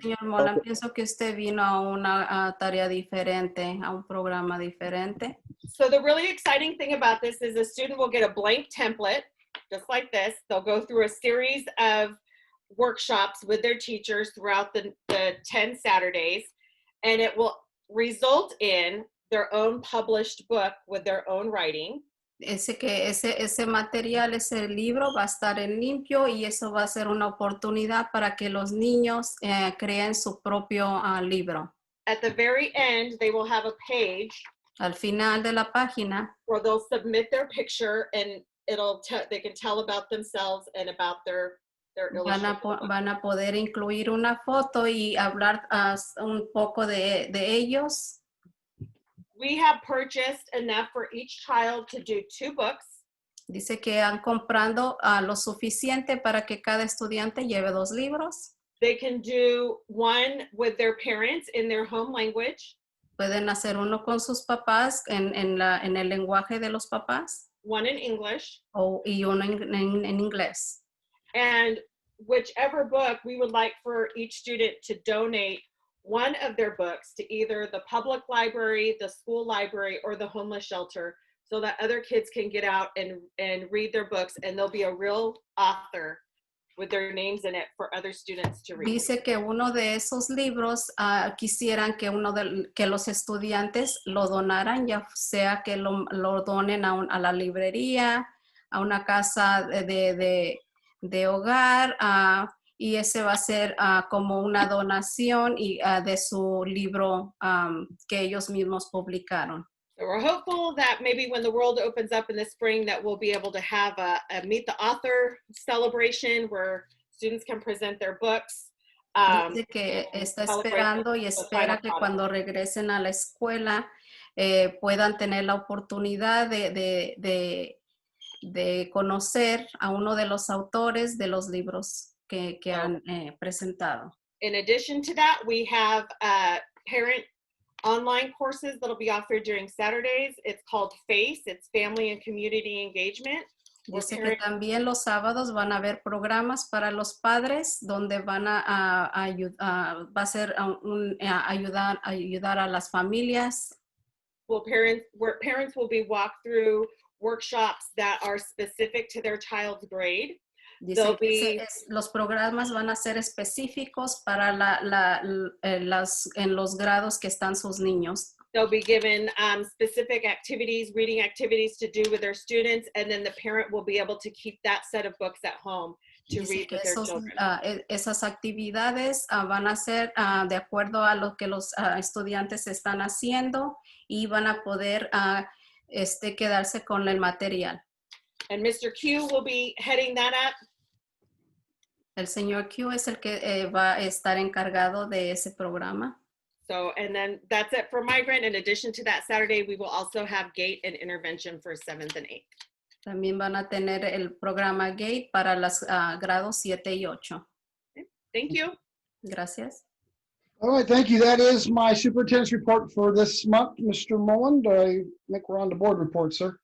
Señor Molan, pienso que usted vino a una tarea diferente, a un programa diferente. So the really exciting thing about this is a student will get a blank template, just like this. They'll go through a series of workshops with their teachers throughout the 10 Saturdays, and it will result in their own published book with their own writing. Ese material, ese libro va a estar en limpio y eso va a ser una oportunidad para que los niños creen su propio libro. At the very end, they will have a page. Al final de la página, where they'll submit their picture and they can tell about themselves and about their van a poder incluir una foto y hablar un poco de ellos. We have purchased enough for each child to do 2 books. Dice que han comprado lo suficiente para que cada estudiante lleve 2 libros. They can do one with their parents in their home language. Pueden hacer uno con sus papás en el lenguaje de los papás. One in English. Y uno en inglés. And whichever book, we would like for each student to donate one of their books to either the public library, the school library, or the homeless shelter, so that other kids can get out and read their books, and there'll be a real author with their names in it for other students to read. Dice que uno de esos libros quisieran que los estudiantes lo donaran, ya sea que lo donen a la librería, a una casa de hogar, y ese va a ser como una donación de su libro que ellos mismos publicaron. So we're hopeful that maybe when the world opens up in the spring that we'll be able to have a Meet the Author celebration where students can present their books. Dice que está esperando y espera que cuando regresen a la escuela puedan tener la oportunidad de conocer a uno de los autores de los libros que han presentado. In addition to that, we have parent online courses that'll be offered during Saturdays. It's called FACE, it's Family and Community Engagement. Dice que también los sábados van a haber programas para los padres donde van a va a ser ayudar a las familias. Where parents will be walked through workshops that are specific to their child's grade. Dice que los programas van a ser específicos para en los grados que están sus niños. They'll be given specific activities, reading activities to do with their students, and then the parent will be able to keep that set of books at home to read with their children. Esas actividades van a ser de acuerdo a lo que los estudiantes están haciendo y van a poder quedarse con el material. And Mr. Q will be heading that up. El señor Q es el que va a estar encargado de ese programa. So, and then that's it for migrant. In addition to that, Saturday, we will also have gate and intervention for 7th and 8th. También van a tener el programa GATE para los grados 7 y 8. Thank you. Gracias. All right, thank you. That is my superintendent's report for this month. Mr. Mullen, I think we're on the board report, sir.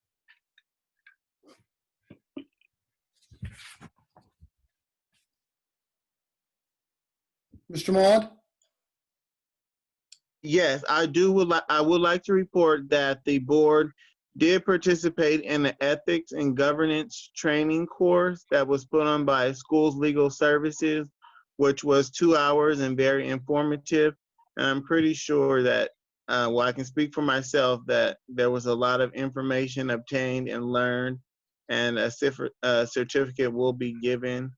Mr. Mullen? Yes, I would like to report that the board did participate in the ethics and governance training course that was put on by Schools Legal Services, which was 2 hours and very informative. And I'm pretty sure that, well, I can speak for myself that there was a lot of information obtained and learned, and a certificate will be given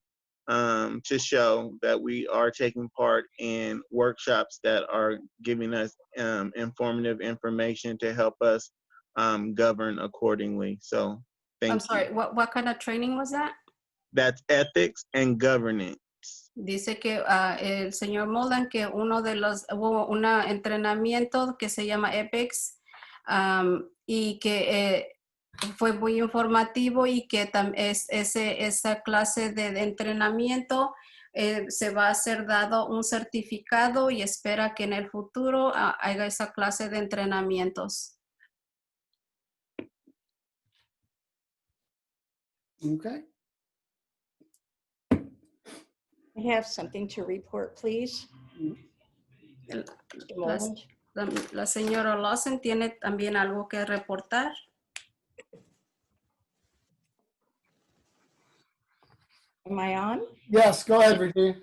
to show that we are taking part in workshops that are giving us informative information to help us govern accordingly. So thank you. I'm sorry, what kind of training was that? That's ethics and governance. Dice que el señor Molden que hubo un entrenamiento que se llama EPEX y que fue muy informativo y que esa clase de entrenamiento se va a ser dado un certificado y espera que en el futuro haga esa clase de entrenamientos. Okay. I have something to report, please. Mr. Moland. La señora Lawson tiene también algo que reportar. Am I on? Yes, go ahead, Virginia.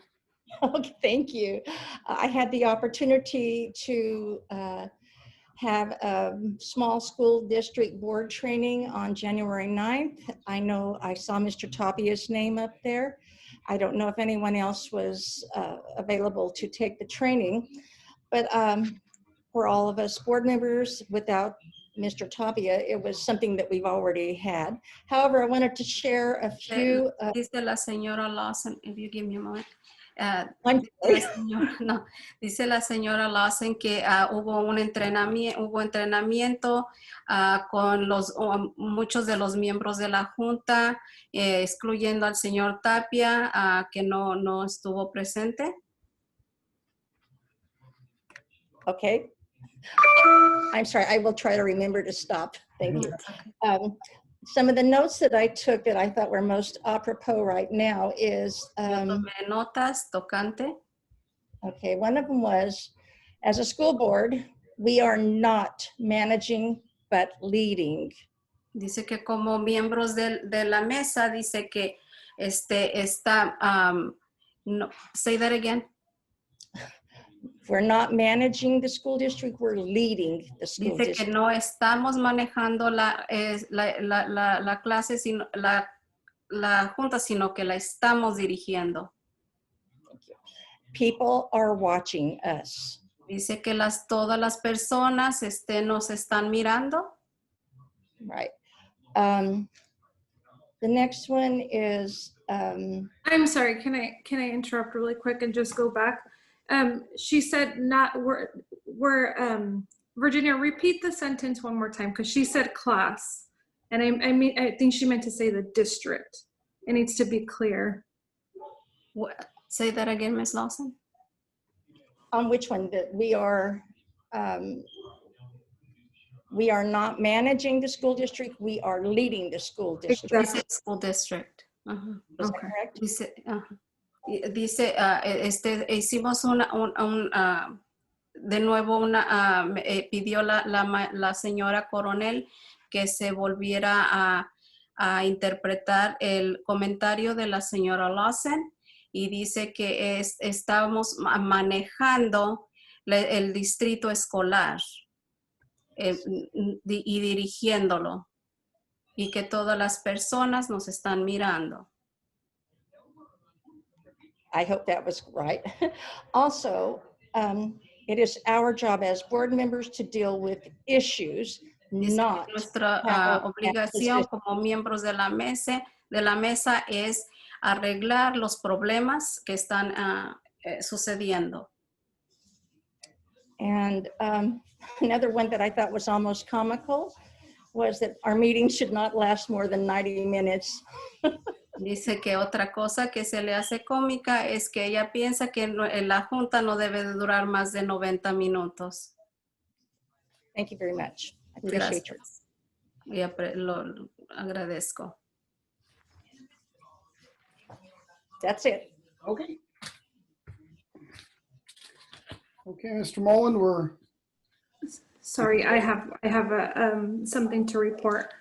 Okay, thank you. I had the opportunity to have a small school district board training on January 9th. I know I saw Mr. Tapia's name up there. I don't know if anyone else was available to take the training, but for all of us board members, without Mr. Tapia, it was something that we've already had. However, I wanted to share a few. Dice la señora Lawson, if you give me a moment. Dice la señora Lawson que hubo entrenamiento con muchos de los miembros de la Junta, excluyendo al señor Tapia, que no estuvo presente. Okay. I'm sorry, I will try to remember to stop. Thank you. Some of the notes that I took that I thought were most apropos right now is, notas tocante. Okay, one of them was, as a school board, we are not managing, but leading. Dice que como miembros de la mesa, dice que está, no, say that again. We're not managing the school district, we're leading the school Dice district. que no estamos manejando la clase, sino la junta, sino que la estamos dirigiendo. People are watching us. Dice que todas las personas nos están mirando. Right. The next one is. I'm sorry, can I interrupt really quick and just go back? She said Virginia, repeat the sentence one more time, because she said class. And I think she meant to say the district. It needs to be clear. Say that again, Ms. Lawson. On which one? That we are not managing the school district, we are leading the school district. Exactly. School district. Is that correct? Dice, hicimos de nuevo pidió la señora Coronel que se volviera a interpretar el comentario de la señora Lawson y dice que estamos manejando el distrito escolar y dirigiéndolo y que todas las personas nos están mirando. I hope that was right. Also, it is our job as board members to deal with issues Dice not que nuestra have that obligación position. como miembros de la mesa es arreglar los problemas que están sucediendo. And another one that I thought was almost comical was that our meetings should not last more than 90 minutes. Dice que otra cosa que se le hace cómica es que ella piensa que la junta no debe de durar más de 90 minutos. Thank you very much. I appreciate you. Gracias. Y lo agradezco. That's it. Okay. Okay, Mr. Mullen, we're Sorry, I have something to report.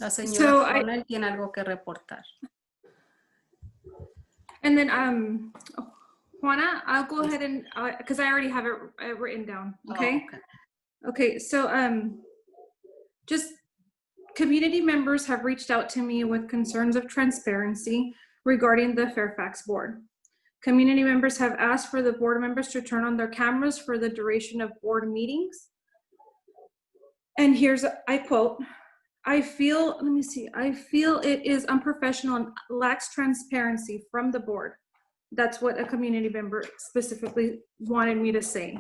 La señora So Conner tiene algo que reportar. And then Juana, I'll go ahead and because I already have it written down. Okay. Oh, Okay. So just community members have reached out to me with concerns of transparency regarding the Fairfax board. Community members have asked for the board members to turn on their cameras for the duration of board meetings. And here's, I quote, I feel it is unprofessional and lacks transparency from the board. That's what a community member specifically wanted me to say.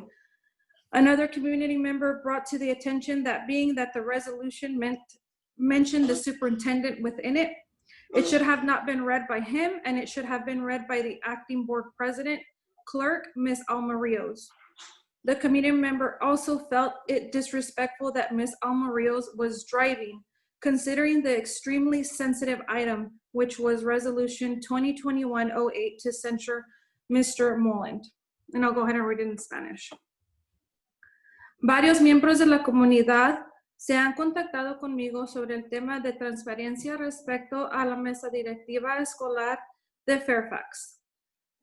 Another community member brought to the attention that being that the resolution mentioned the superintendent within it, it should have not been read by him, and it should have been read by the acting board president, clerk, Ms. Alma Rios. The community member also felt it disrespectful that Ms. Alma Rios was driving, considering the extremely sensitive item, which was resolution 2021-08 to censure Mr. Mullen. And I'll go ahead and read it in Spanish. Varios miembros de la comunidad se han contactado conmigo sobre el tema de transparencia respecto a la mesa directiva escolar de Fairfax.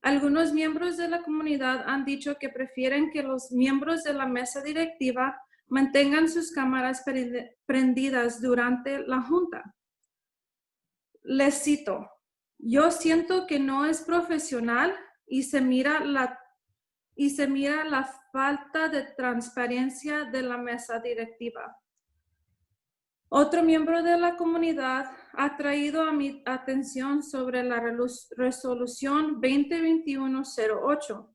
Algunos miembros de la comunidad han dicho que prefieren que los miembros de la mesa directiva mantengan sus cámaras prendidas durante la junta. Les cito, yo siento que no es profesional y se mira la falta de transparencia de la mesa directiva. Otro miembro de la comunidad ha traído a mi atención sobre la resolución 2021-08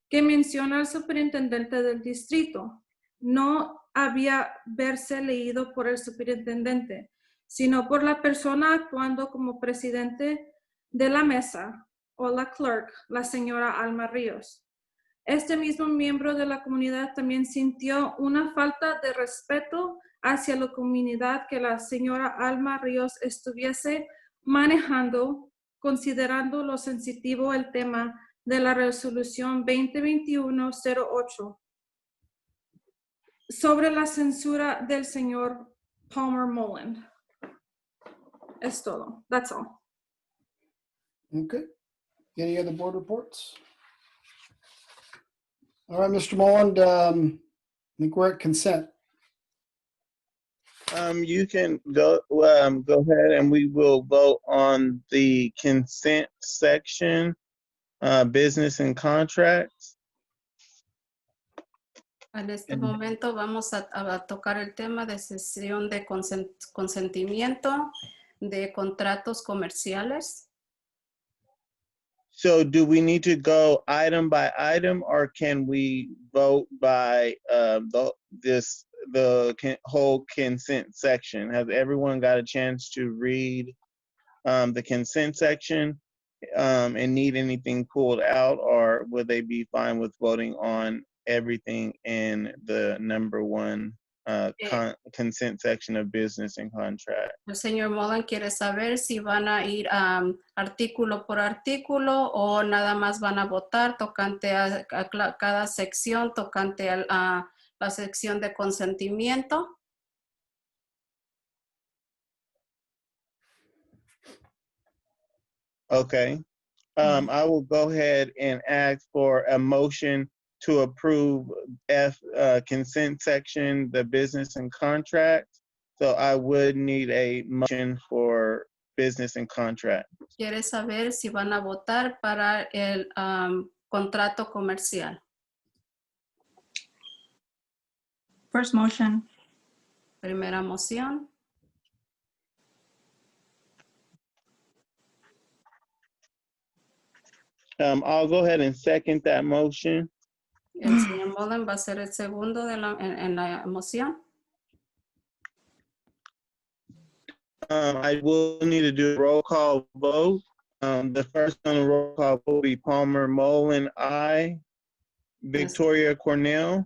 que menciona al superintendente del distrito. No había verse leído por el superintendente, sino por la persona actuando como presidente de la mesa o la clerk, la señora Alma Ríos. Este mismo miembro de la comunidad también sintió una falta de respeto hacia la comunidad que la señora Alma Ríos estuviese manejando, considerando lo sensitivo el tema de la resolución 2021-08 sobre la censura del señor Palmer Mullen. Es todo. That's all. okay. Any other board reports? All right, Mr. Mullen, I think we're at consent. You can go ahead and we will vote on the consent section, business and contracts. En este momento vamos a tocar el tema de sesión de consentimiento de contratos comerciales. So do we need to go item by item, or can we vote by the whole consent section? Has everyone got a chance to read the consent section and need anything pulled out, or would they be fine with voting on everything in the number one consent section of business and contract? El señor Mullen quiere saber si van a ir artículo por artículo o nada más van a votar tocante a cada sección, tocante a la sección de consentimiento. Okay. I will go ahead and ask for a motion to approve consent section, the business and contract. So I would need a motion for business and contract. Quiere saber si van a votar para el contrato comercial. First motion. Primera moción. I'll go ahead and second that motion. El señor Mullen va a ser el segundo en la moción. I will need to do a roll call vote. The first on the roll call vote will be Palmer Mullen, aye. Victoria Cornell,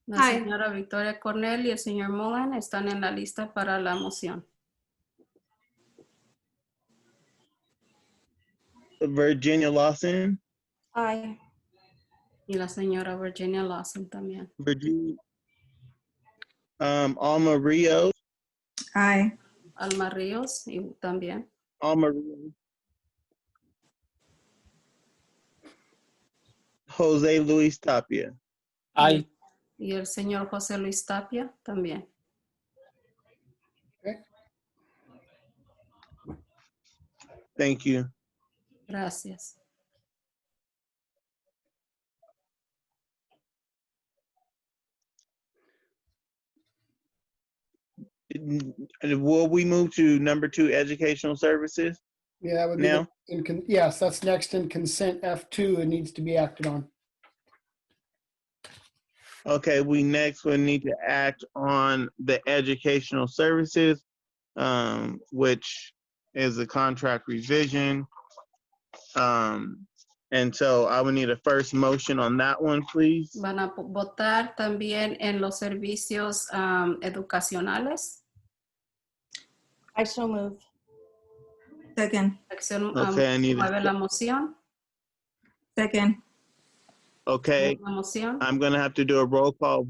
La Aye. señora Victoria Cornell y el señor Mullen están en la lista para la moción. Virginia Lawson, Aye. Y la señora Virginia Lawson también. Virginia, Alma Rios, Aye. Alma Ríos y también. Alma Rios, Jose Luis Tapia. Aye. Y el señor José Luis Tapia también. Thank you. Gracias. Will we move to number 2, educational services? Yeah, that would be Now? yes, that's next in consent F2. It needs to be acted on. Okay, we next will need to act on the educational services, which is a contract revision. And so I would need a first motion on that one, please. Van a votar también en los servicios educacionales. I so move. Second. Sección Okay, I need mueve la a, moción. Second. okay, La moción. I'm gonna have to do a roll call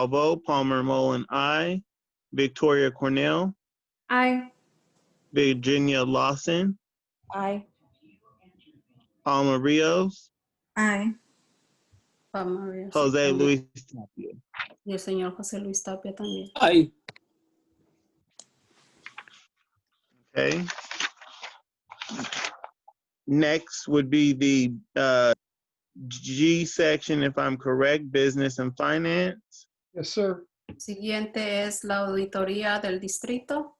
vote. Palmer Mullen, aye. Victoria Cornell, Aye. Virginia Lawson, Aye. Alma Rios, Aye. Alma Ríos Jose también. Luis Tapia. Y el señor José Luis Tapia también. Aye. Okay. Next would be the G section, if I'm correct, business and finance. Yes, sir. Siguiente es la auditoría del distrito.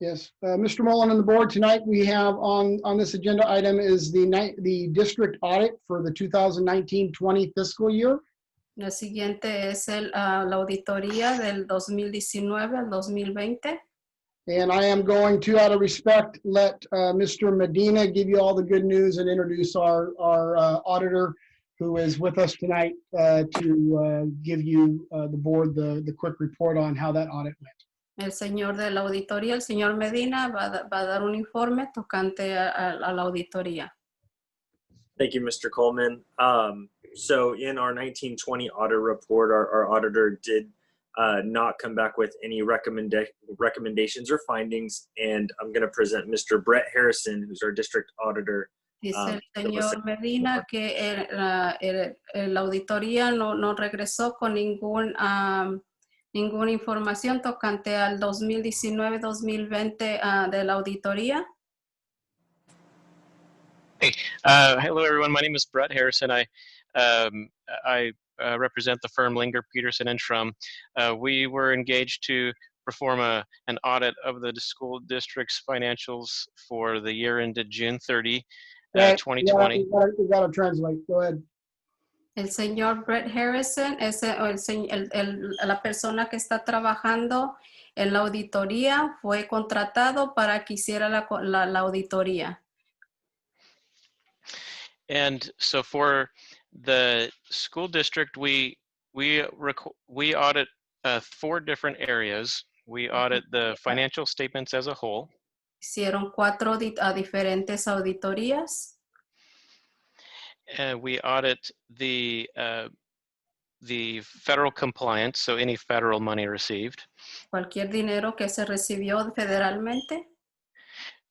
Yes, Mr. Mullen and the board, tonight we have on this agenda item is the district audit for the 2019-20 fiscal year. La siguiente es la auditoría del 2019 al 2020. And I am going to, out of respect, let Mr. Medina give you all the good news and introduce our auditor who is with us tonight to give you, the board, the quick report on how that audit went. El señor de la auditoría, el señor Medina, va a dar un informe tocante a la auditoría. Thank you, Mr. Coleman. So in our 1920 audit report, our auditor did not come back with any recommendations or findings, and I'm going to present Mr. Brett Harrison, who's our district auditor. Dice el señor Medina que la auditoría no regresó con ninguna información tocante al 2019-2020 de la auditoría. Hey, hello everyone. My name is Brett Harrison. I represent the firm Linger, Peterson and Schrum. We were engaged to perform an audit of the school district's financials for the year ended June 30, 2020. You gotta translate. Go ahead. El señor Brett Harrison es la persona que está trabajando en la auditoría, fue contratado para que hiciera la auditoría. And so for the school district, we audit 4 different areas. We audit the financial statements as a whole. Hicieron 4 diferentes auditorías. We audit the federal compliance, so any federal money received. Cualquier dinero que se recibió federalmente.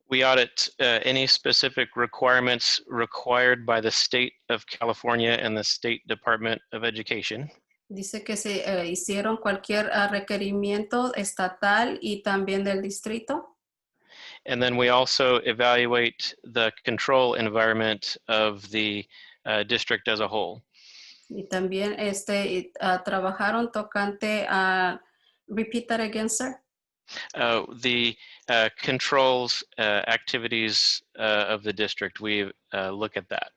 We audit any specific requirements required by the state of California and the State Department of Education. Dice que se hicieron cualquier requerimiento estatal y también del distrito. And then we also evaluate the control environment of the district as a whole. Y también trabajaron tocante a, repeat that again, sir. The controls activities of the district. We look at that.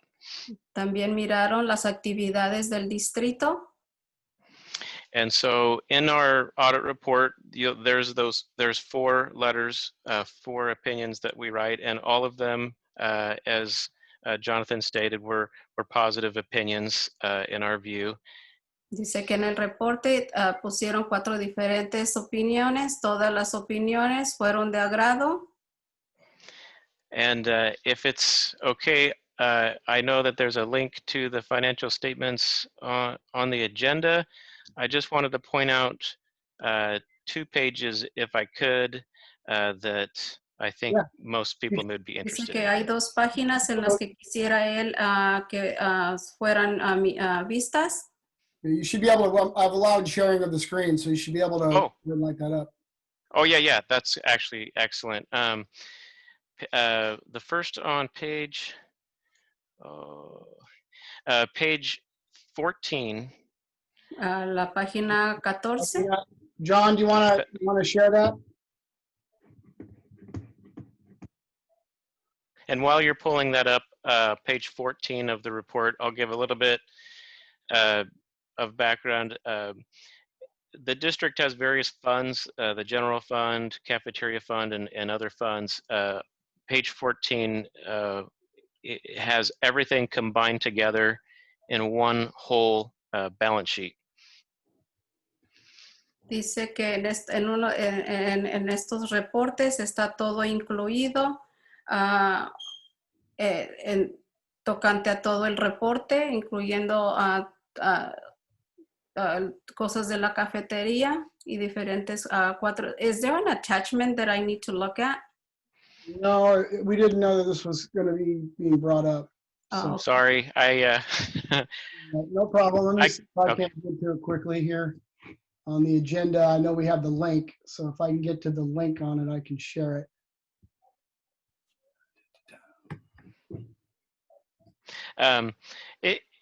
También miraron las actividades del distrito. And so in our audit report, there's 4 letters, 4 opinions that we write, and all of them, as Jonathan stated, were positive opinions in our view. Dice que en el reporte pusieron 4 diferentes opiniones. Todas las opiniones fueron de agrado. And if it's okay, I know that there's a link to the financial statements on the agenda. I just wanted to point out 2 pages, if I could, that I think most people would be Dice interested que in. hay 2 páginas en las que quisiera él que fueran vistas. You should be able to, I've allowed sharing of the screen, so you should be able to light that up. Oh, yeah, that's actually excellent. The first on page 14. La página 14. John, do you want to share that? And while you're pulling that up, page 14 of the report, I'll give a little bit of background. The district has various funds, the general fund, cafeteria fund, and other funds. Page 14 it has everything combined together in one whole balance sheet. Dice que en estos reportes está todo incluido tocante a todo el reporte, incluyendo cosas de la cafetería y diferentes 4. Is there an attachment that I need to look at? No, we didn't know that this was going to be being brought up. So. Sorry, No problem. Let me see if I can get to it quickly here. On the agenda, I know we have the link, so if I can get to the link on it, I can share it.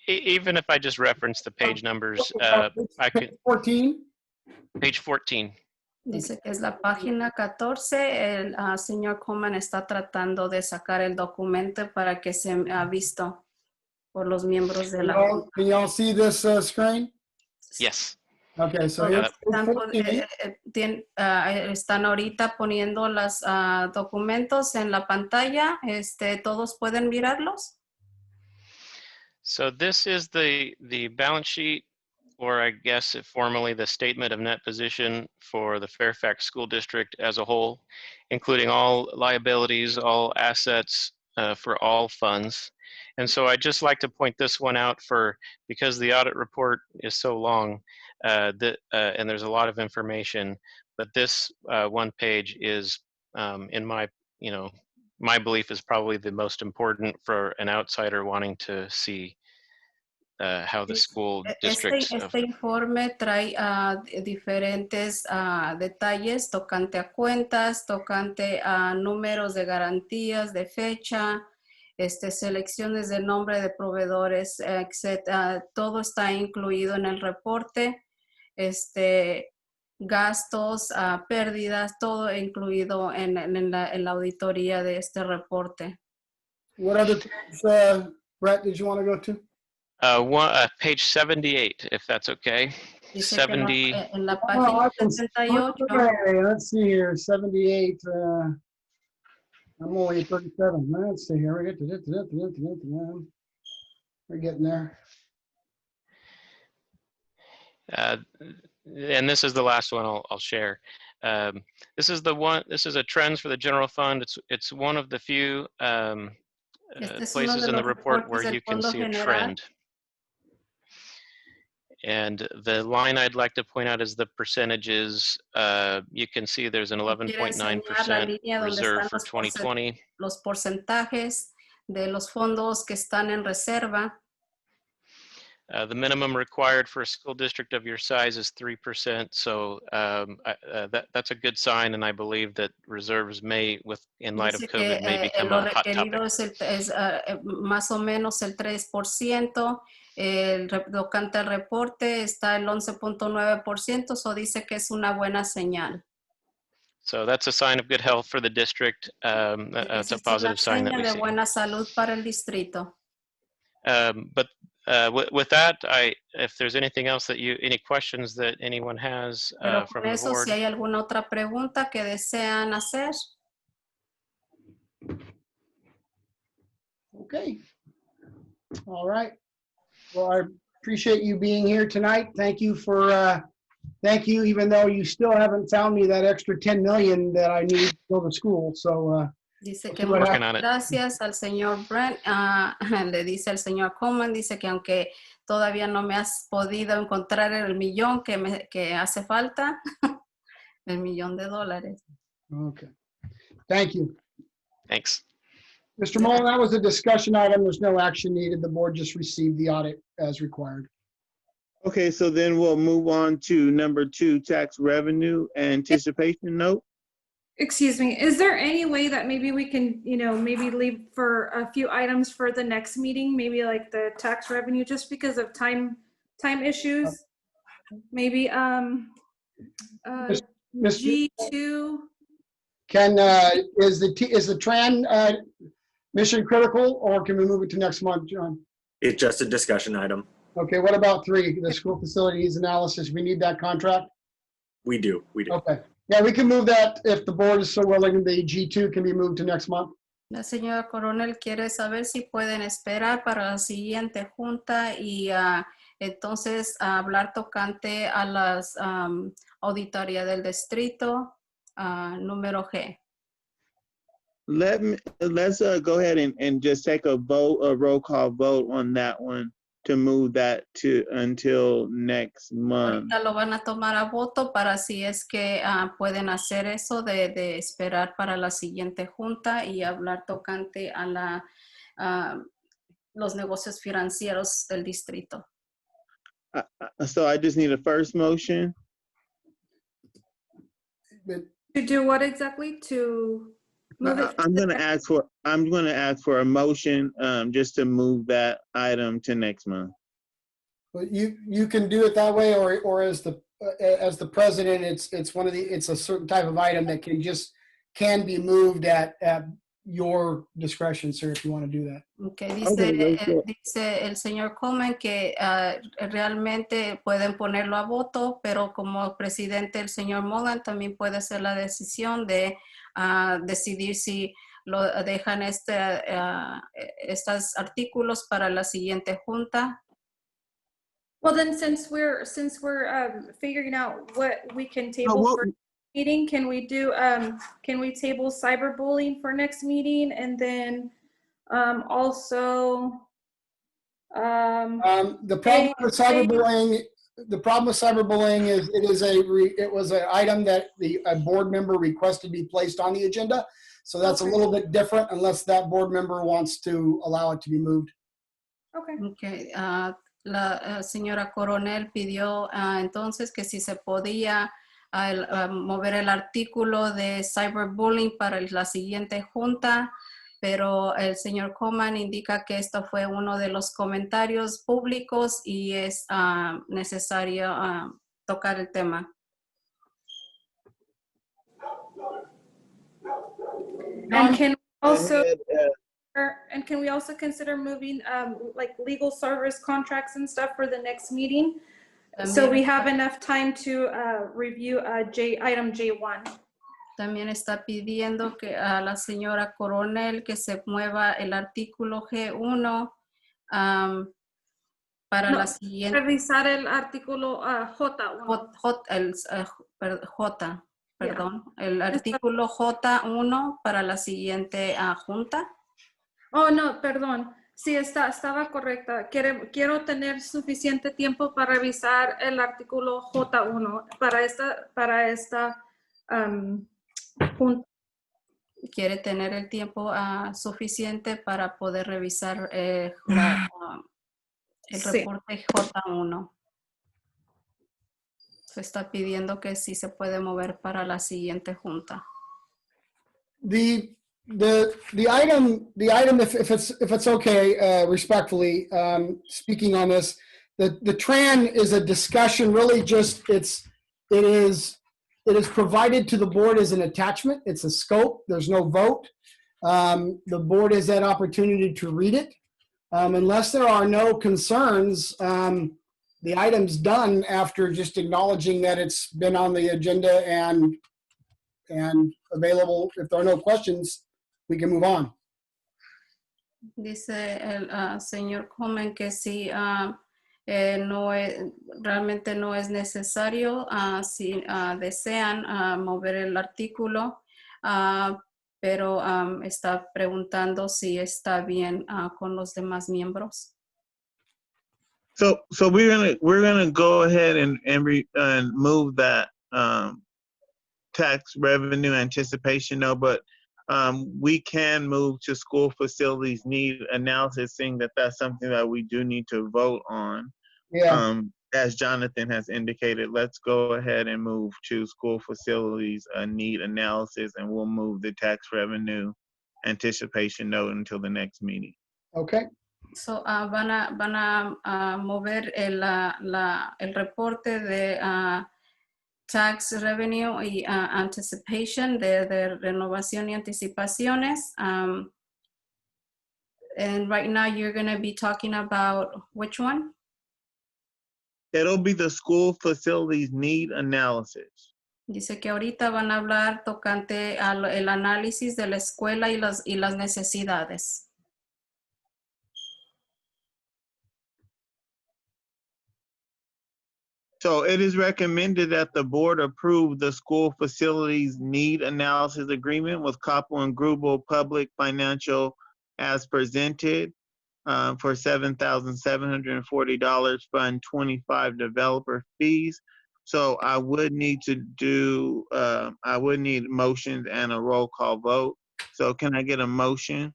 Even if I just reference the page numbers, I could. 14. Page 14. Dice que es la página 14. El señor Coleman está tratando de sacar el documento para que se ha visto por los miembros de la Junta. Can y'all see this screen? Yes. Okay, so están ahorita poniendo los documentos en la pantalla. ¿Todos pueden mirarlos? So this is the balance sheet, or I guess formally the statement of net position for the Fairfax School District as a whole, including all liabilities, all assets for all funds. And so I'd just like to point this one out because the audit report is so long and there's a lot of information, but this one page is, in my belief, is probably the most important for an outsider wanting to see how the school districts. Este informe trae diferentes detalles tocante a cuentas, tocante a números de garantías, de fecha, selecciones de nombre de proveedores, etc. Todo está incluido en el reporte. Gastos, pérdidas, todo incluido en la auditoría de este reporte. What other things, Brett, did you want to go to? Page 78, if that's okay. 70. En la página 78. Okay, let's see here, 78. I'm only at 37. Let's see here. We're getting there. And this is the last one I'll share. This is a trends for the general fund. It's one of the few places in the report where you can see a trend. And the line I'd like to point out is the percentages. You can see there's an 11.9% reserve for 2020. Los porcentajes de los fondos que están en reserva. The minimum required for a school district of your size is 3%. So that's a good sign, and I believe that reserves may, in light of COVID, may become a hot topic. Es más o menos el 3%. Tocante al reporte está el 11.9%, so dice que es una buena señal. So that's a sign of good health for the district. That's Esa a es una positive sign that señal we de see. buena salud para el distrito. But with that, if there's anything else any questions that anyone has Pero con from the eso, si board. hay alguna otra pregunta que desean hacer. Okay. All right. Well, I appreciate you being here tonight. Thank you for, thank you, even though you still haven't found me that extra 10 million that I need to go to school. So, Dice we'll que see what muchas happens. gracias al señor Brent. Le dice al señor Coleman, dice que aunque todavía no me has podido encontrar el millón que hace falta, el millón de dólares. Okay. Thank you. Thanks. Mr. Mullen, that was a discussion item. There's no action needed. The board just received the audit as required. Okay, so then we'll move on to number 2, tax revenue anticipation note. Excuse me, is there any way that maybe we can, maybe leave for a few items for the next meeting, maybe like the tax revenue, just because of time issues? Maybe G2. Can, is the TRAN mission critical, or can we move it to next month, John? It's just a discussion item. Okay, what about 3, the school facilities analysis? We need that contract? We do. Okay. Yeah, we can move that if the board is so willing. The G2 can be moved to next month. La señora Coronel quiere saber si pueden esperar para la siguiente junta y entonces hablar tocante a las auditoría del distrito número G. Let's go ahead and just take a roll call vote on that one to move that to until next month. Ahorita lo van a tomar a voto para si es que pueden hacer eso de esperar para la siguiente junta y hablar tocante a los negocios financieros del distrito. So I just need a first motion. To do what exactly? To move it? I'm going to ask for a motion just to move that item to next month. But you can do it that way, or as the president, it's a certain type of item that can be moved at your discretion, sir, if you want to do that. Okay, dice el señor Coleman que realmente pueden ponerlo a voto, pero como presidente el señor Mullen también puede hacer la decisión de decidir si lo dejan estos artículos para la siguiente junta. Well, then since we're figuring out what we can table for meeting, can we table cyberbullying for next meeting, and then also the problem with cyberbullying is it was an item that a board member requested be placed on the agenda, so that's a little bit different unless that board member wants to allow it to be moved. Okay. La señora Coronel pidió entonces que si se podía mover el artículo de cyberbullying para la siguiente junta, pero el señor Coleman indica que esto fue uno de los comentarios públicos y es necesario tocar el tema. And can we also consider moving like legal service contracts and stuff for the next meeting? So we have enough time to review item J1. También está pidiendo que a la señora Coronel que se mueva el artículo G1 para la siguiente. Revisar el artículo J, perdón, el artículo J1 para la siguiente junta. Oh, no, perdón. Sí, estaba correcta. Quiero tener suficiente tiempo para revisar el artículo J1 para esta junta. Quiere tener el tiempo suficiente para poder revisar el reporte J1. Se está pidiendo que sí se puede mover para la siguiente junta. The item, if it's okay, respectfully, speaking on this, the TRAN is a discussion, really just, it is provided to the board as an attachment. It's a scope. There's no vote. The board has that opportunity to read it. Unless there are no concerns, the item's done after just acknowledging that it's been on the agenda and available. If there are no questions, we can move on. Dice el señor Coleman que si realmente no es necesario, si desean mover el artículo, pero está preguntando si está bien con los demás miembros. So we're gonna go ahead and move that tax revenue anticipation note, but we can move to school facilities need analysis, seeing that that's something that we do need to vote on. Yeah. As Jonathan has indicated, let's go ahead and move to school facilities need analysis, and we'll move the tax revenue anticipation note until the next meeting. Okay. So, van a mover el reporte de tax revenue y anticipation, de renovación y anticipaciones. And right now you're going to be talking about which one? It'll be the school facilities need analysis. Dice que ahorita van a hablar tocante el análisis de la escuela y las necesidades. So it is recommended that the board approve the school facilities need analysis agreement with Koppel and Grubel Public Financial as presented for $7,740, fund 25 developer fees. So I would need to do, I would need motions and a roll call vote. So can I get a motion?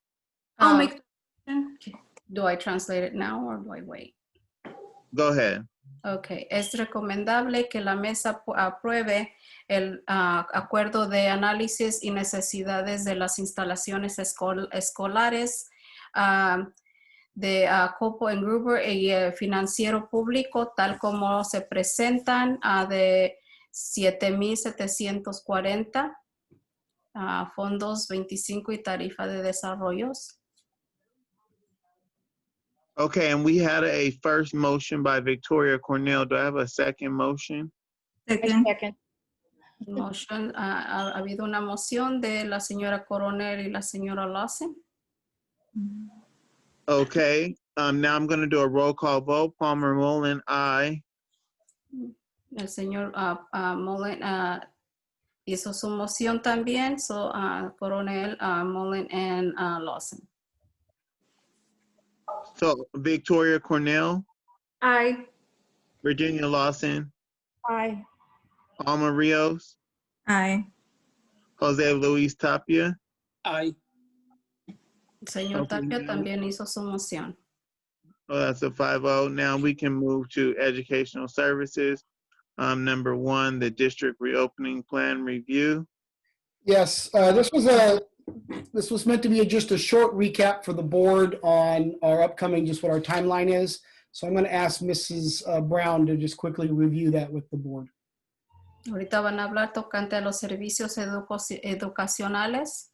I'll make the motion. Do I translate it now or do I wait? Go ahead. Ok, es recomendable que la mesa apruebe el acuerdo de análisis y necesidades de las instalaciones escolares de Koppel and Gruber y financiero público, tal como se presentan, de 7,740 fondos 25 y tarifa de desarrollos. Okay, and we had a first motion by Victoria Cornell. Do I have a second motion? Second. Motion, ha habido una moción de la señora Coronel y la señora Lawson. Okay, now I'm going to do a roll call vote. Palmer Mullen, aye. El señor Mullen hizo su moción también, so Coronel, Mullen, and Lawson. So Victoria Cornell, Aye. Virginia Lawson, Aye. Alma Rios, Aye. Jose Luis Tapia. Aye. El señor Okay, Tapia now- también hizo su moción. Oh, that's a 5-0. Now we can move to educational services. Number 1, the district reopening plan review. Yes, this was meant to be just a short recap for the board on our upcoming, just what our timeline is. So I'm going to ask Mrs. Brown to just quickly review that with the board. Ahorita van a hablar tocante a los servicios educacionales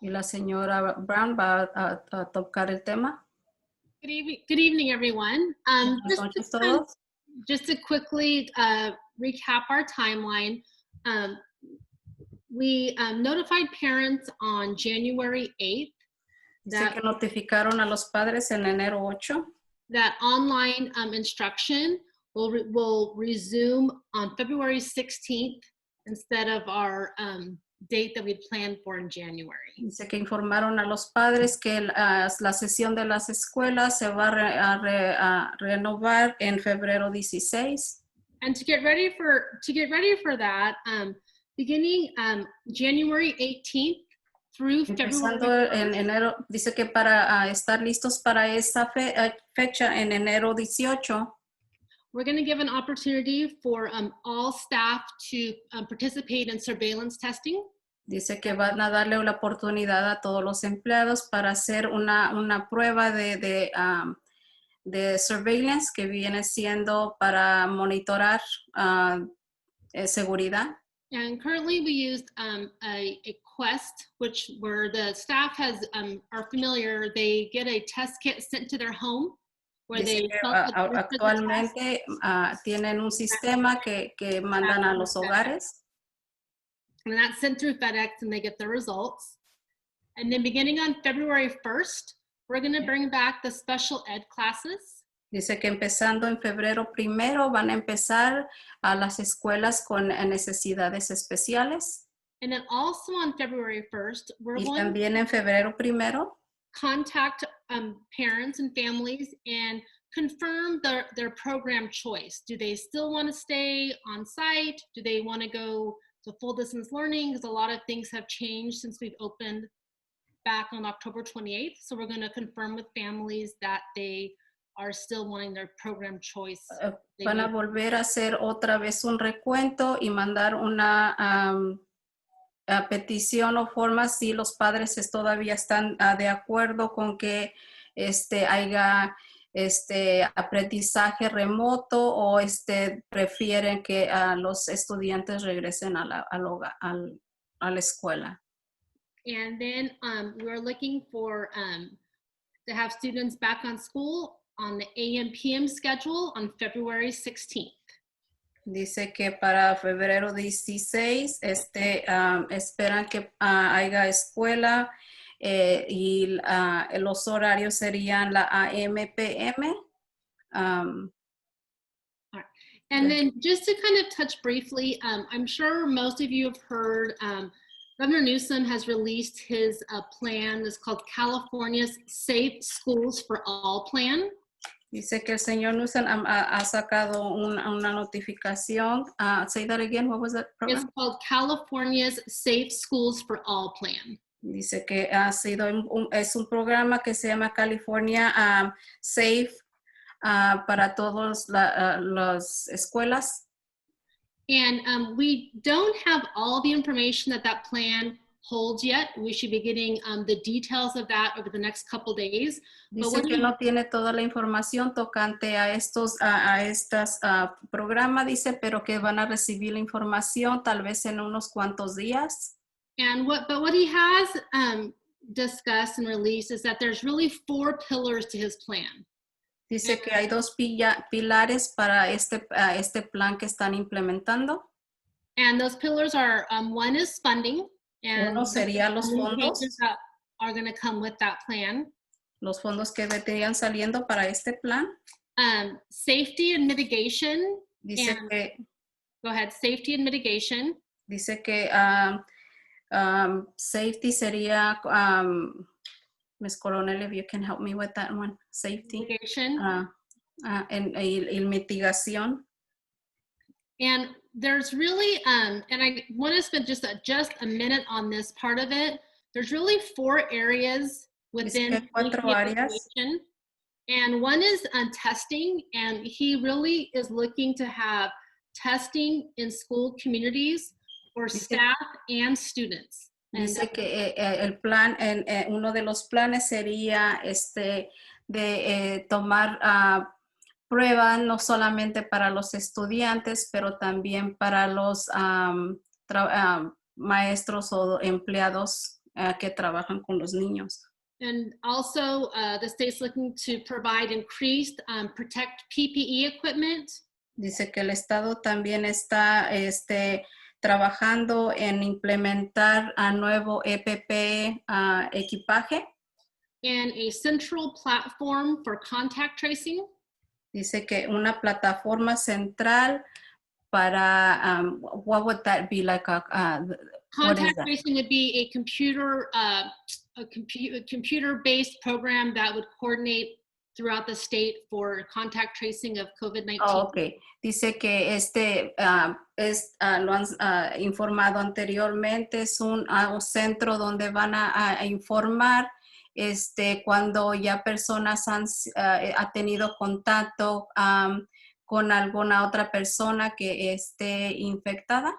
y la señora Brown va a tocar el tema. Good evening, everyone. Just to quickly recap our timeline, we notified parents on January 8th Dice que notificaron a los padres en enero 8 that online instruction will resume on February 16th instead of our date that we planned for in January. Dice que informaron a los padres que la sesión de las escuelas se va a renovar en febrero 16. And to get ready for that, beginning January 18th through Empezando February en enero, dice que para estar listos para esa fecha en enero 18, we're going to give an opportunity for all staff to participate in surveillance testing. Dice que van a darle la oportunidad a todos los empleados para hacer una prueba de surveillance que viene siendo para monitorar seguridad. And currently we used a quest, which where the staff are familiar, they get a test kit sent to their home. Where Dice they que self-administer the test. actualmente tienen un sistema que mandan a los hogares. And that's sent through FedEx and they get the results. And then beginning on February 1st, we're going to bring back the special ed classes. Dice que empezando en febrero 1 van a empezar a las escuelas con necesidades especiales. And then also on February 1st, we're Y going también en febrero 1 contact parents and families and confirm their program choice. Do they still want to stay on site? Do they want to go to full distance learning? Because a lot of things have changed since we've opened back on October 28th. So we're going to confirm with families that they are still wanting their program choice. van a volver a hacer otra vez un recuento y mandar una petición o forma si los padres todavía están de acuerdo con que haya aprendizaje remoto o prefieren que los estudiantes regresen a la escuela. And then we're looking for to have students back on school on the AM/PM schedule on February 16th. Dice que para febrero 16 esperan que haya escuela y los horarios serían la AM/PM. And then just to kind of touch briefly, I'm sure most of you have heard Governor Newsom has released his plan that's called California's Safe Schools for All plan. Dice que el señor Newsom ha sacado una notificación. Say that again, what was that program? It's called California's Safe Schools for All plan. Dice que es un programa que se llama California Safe para todas las escuelas. And we don't have all the information that plan holds yet. We should be getting the details of that over the next couple days. Dice que no tiene toda la información tocante a estos programas, dice, pero que van a recibir la información tal vez en unos cuantos días. And what he has discussed and released is that there's really 4 pillars to his plan. Dice que hay 2 pilares para este plan que están implementando. And those pillars are one is funding. And uno sería los fondos. That are going to come with that plan. Los fondos que vendrían saliendo para este plan. Safety and mitigation. Dice que. Go ahead. Safety and mitigation. Dice que safety sería. Ms. Coronel, if you can help me with that one. Safety. Mitigation. And mitigación. And there's really, and I want to spend just a minute on this part of it. There's really 4 areas within mitigation. And one is testing, and he really is looking to have testing in school communities for staff and students. Dice que el plan, uno de los planes sería de tomar pruebas no solamente para los estudiantes, pero también para los maestros o empleados que trabajan con los niños. And also the state's looking to provide increased protect PPE equipment. Dice que el estado también está trabajando en implementar a nuevo EPP equipaje. And a central platform for contact tracing. Dice que una plataforma central para, what would that be like? Contact tracing would be a computer-based program that would coordinate throughout the state for contact tracing of COVID-19. Oh, okay. Dice que lo han informado anteriormente, es un centro donde van a informar cuando ya personas ha tenido contacto con alguna otra persona que esté infectada.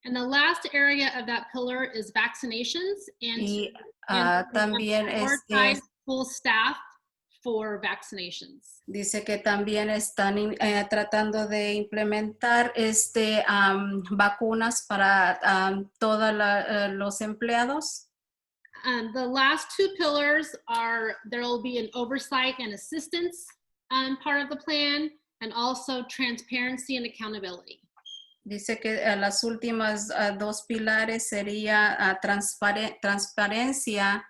And the last area of that pillar is vaccinations Y and también prioritize full staff for vaccinations. dice que también están tratando de implementar vacunas para todos los empleados. The last two pillars are there will be an oversight and assistance part of the plan, and also transparency and accountability. Dice que las últimas dos pilares sería transparencia,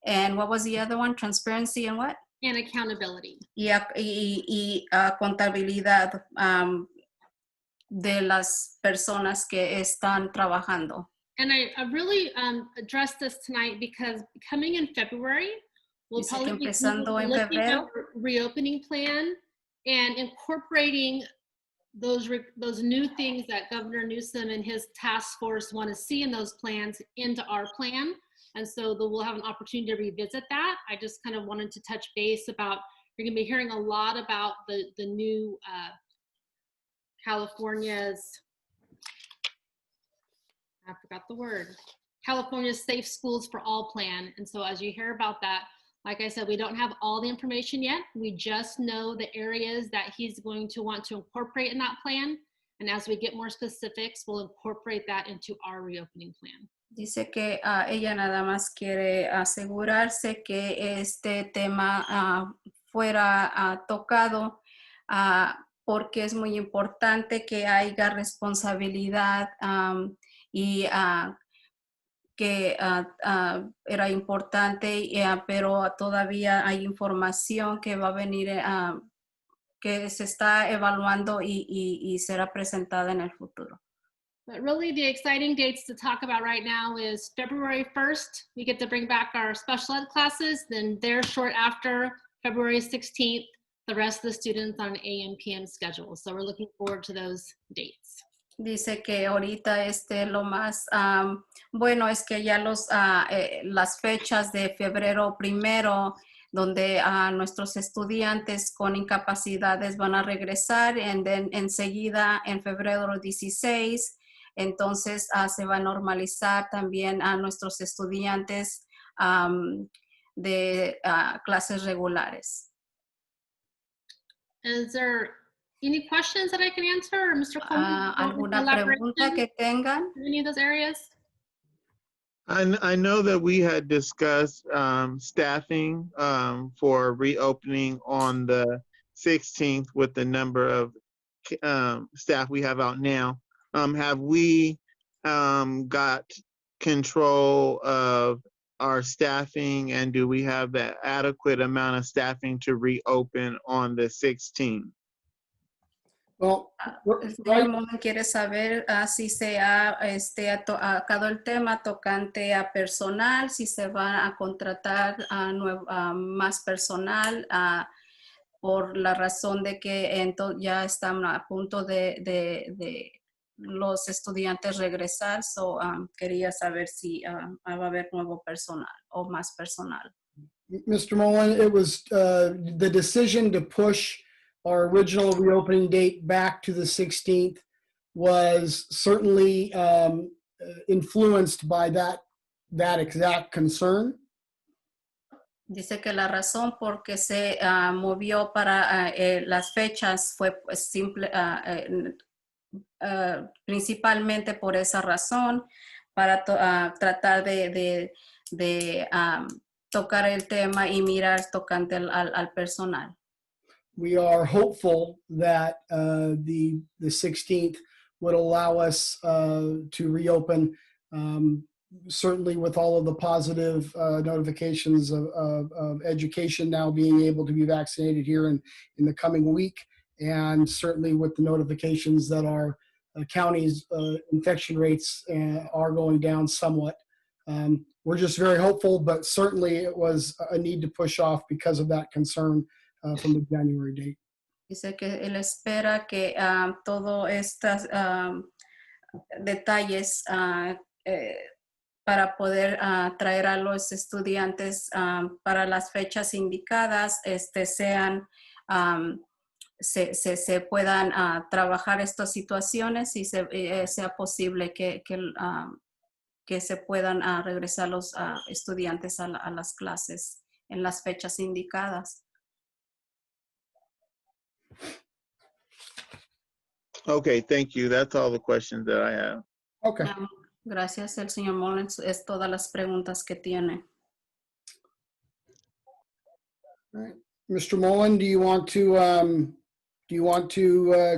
and what was the other one? Transparency and what? And accountability. Y contabilidad de las personas que están trabajando. And I really addressed this tonight because coming in February, we'll Dice que probably be empezando en looking at febrero, the reopening plan and incorporating those new things that Governor Newsom and his task force want to see in those plans into our plan. And so we'll have an opportunity to revisit that. I just kind of wanted to touch base about, you're going to be hearing a lot about the new California's, I forgot the word, California's Safe Schools for All plan. And so as you hear about that, like I said, we don't have all the information yet. We just know the areas that he's going to want to incorporate in that plan. And as we get more specifics, we'll incorporate that into our reopening plan. dice que ella nada más quiere asegurarse que este tema fuera tocado porque es muy importante que haya responsabilidad y que era importante, pero todavía hay información que va a venir, que se está evaluando y será presentada en el futuro. But really the exciting dates to talk about right now is February 1st, we get to bring back our special ed classes, then there short after, February 16th, the rest of the students on an AM PM schedule. So we're looking forward to those dates. Dice que ahorita lo más bueno es que ya las fechas de febrero 1, donde nuestros estudiantes con incapacidades van a regresar, y enseguida en febrero 16, entonces se va a normalizar también a nuestros estudiantes de clases regulares. Is there any questions that I can answer, or Mr. Coleman? ¿Alguna pregunta que tengan? Any of those areas? I know that we had discussed staffing for reopening on the 16th with the number of staff we have out now. Have we got control of our staffing, and do we have the adequate amount of staffing to reopen on the 16th? Well, El señor Mohan quiere saber si se ha tocado el tema tocante a personal, si se va a contratar más personal por la razón de que ya están a punto de los estudiantes regresar. So, quería saber si va a haber nuevo personal o más personal. Mr. Mullen, it was the decision to push our original reopening date back to the 16th was certainly influenced by that exact concern. Dice que la razón por que se movió para las fechas fue principalmente por esa razón, para tratar de tocar el tema y mirar tocante al personal. We are hopeful that the 16th would allow us to reopen, certainly with all of the positive notifications of education now being able to be vaccinated here in the coming week, and certainly with the notifications that our county's infection rates are going down somewhat. We're just very hopeful, but certainly it was a need to push off because of that concern from the January date. Dice que él espera que todos estos detalles para poder traer a los estudiantes para las fechas indicadas sean se puedan trabajar estas situaciones y sea posible que se puedan regresar los estudiantes a las clases en las fechas indicadas. Okay, thank you. That's all the questions that I have. Okay. Gracias, el señor Mullins. Es todas las preguntas que tiene. All right. Mr. Mullen, do you want to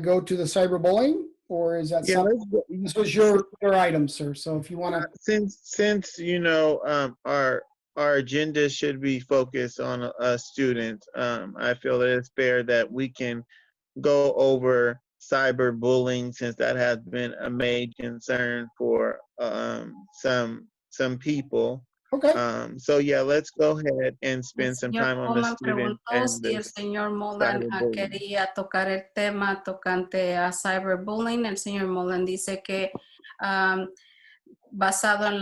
go to the cyberbullying, or is that Yeah, something? let's go. This was your item, sir. So if you want to. Since you know our agenda should be focused on students, I feel that it's fair that we can go over cyberbullying, since that has been a major concern for some people. Okay. So yeah, let's go ahead and spend some Señor time on the Coleman students preguntó and si el the señor Mullen cyberbullying. quería tocar el tema tocante a cyberbullying. El señor Mullen dice que basado en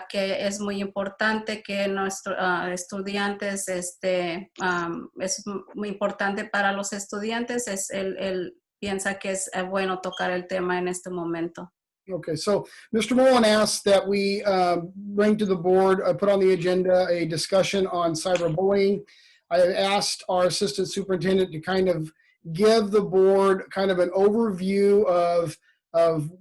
que es muy importante que nuestros estudiantes, es muy importante para los estudiantes, él piensa que es bueno tocar el tema en este momento. Okay, so Mr. Mullen asked that we bring to the board, put on the agenda a discussion on cyberbullying. I have asked our assistant superintendent to kind of give the board kind of an overview of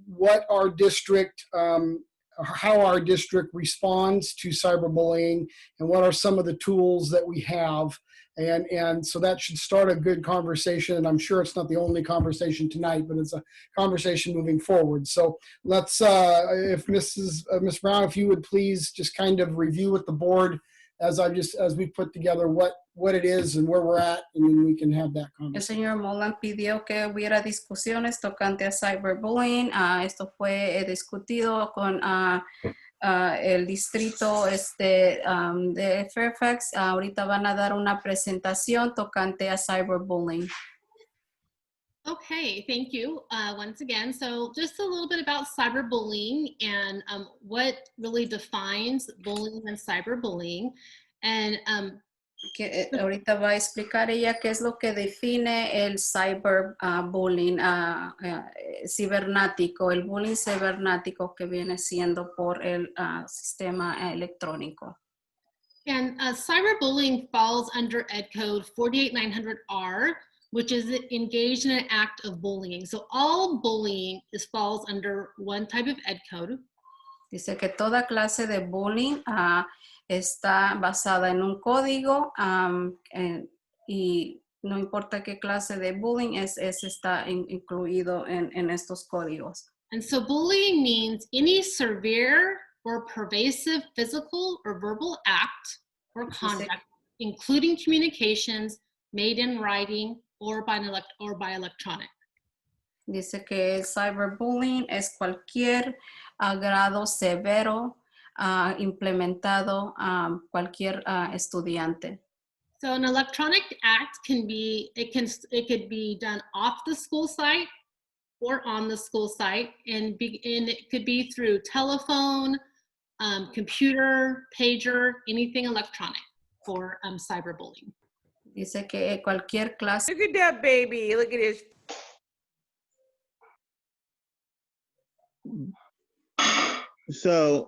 what our district, how our district responds to cyberbullying, and what are some of the tools that we have. And so that should start a good conversation. And I'm sure it's not the only conversation tonight, but it's a conversation moving forward. So let's, if Miss Brown, if you would please just kind of review with the board as we put together what it is and where we're at, and then we can have that El conversation. señor Mullen pidió que hubiera discusiones tocante a cyberbullying. Esto fue discutido con el distrito de Fairfax. Ahorita van a dar una presentación tocante a cyberbullying. Okay, thank you once again. So just a little bit about cyberbullying and what really defines bullying and cyberbullying. And Que ahorita va a explicar ella qué es lo que define el cyberbullying cibernático, el bullying cibernático que viene siendo por el sistema electrónico. And cyberbullying falls under Ed Code 48900R, which is engaged in an act of bullying. So all bullying falls under one type of Ed Code. Dice que toda clase de bullying está basada en un código y no importa qué clase de bullying está incluido en estos códigos. And so bullying means any severe or pervasive physical or verbal act or conduct, including communications made in writing or by electronic. Dice que el cyberbullying es cualquier grado severo implementado a cualquier estudiante. So an electronic act could be done off the school site or on the school site, and it could be through telephone, computer, pager, anything electronic for cyberbullying. Dice que cualquier clase. Look at that baby. Look at this. So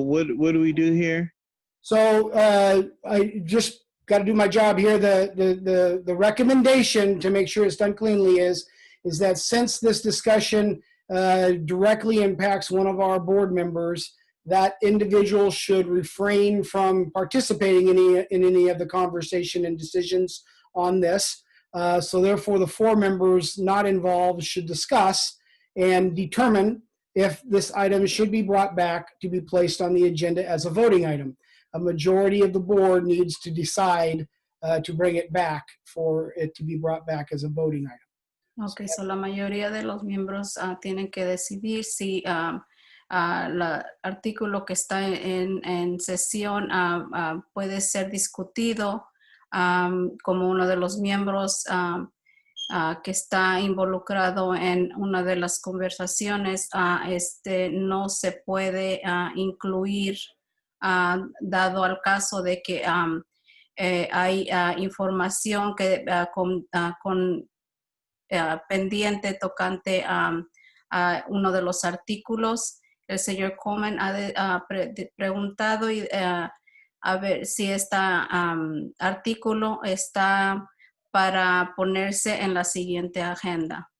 what do we do here? So I just got to do my job here. The recommendation to make sure it's done cleanly is that since this discussion directly impacts one of our board members, that individual should refrain from participating in any of the conversation and decisions on this. So therefore, the 4 members not involved should discuss and determine if this item should be brought back to be placed on the agenda as a voting item. A majority of the board needs to decide to bring it back for it to be brought back as a voting item. Ok, so la mayoría de los miembros tienen que decidir si el artículo que está en sesión puede ser discutido como uno de los miembros que está involucrado en una de las conversaciones, no se puede incluir dado al caso de que hay información que pendiente tocante a uno de los artículos. El señor Coleman ha preguntado a ver si este artículo está para ponerse en la siguiente agenda.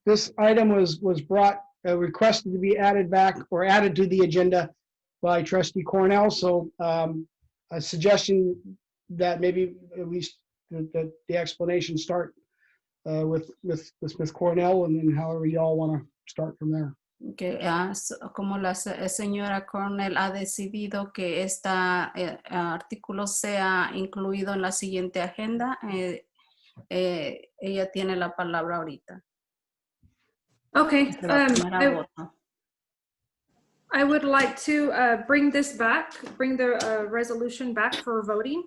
This item was brought, requested to be added back or added to the agenda by Trustee Cornell. So a suggestion that maybe at least the explanation start with Ms. Cornell, and then however y'all want to start from there. Que como la señora Cornell ha decidido que este artículo sea incluido en la siguiente agenda, ella tiene la palabra ahorita. Okay. I would like to bring this back, bring the resolution back for voting.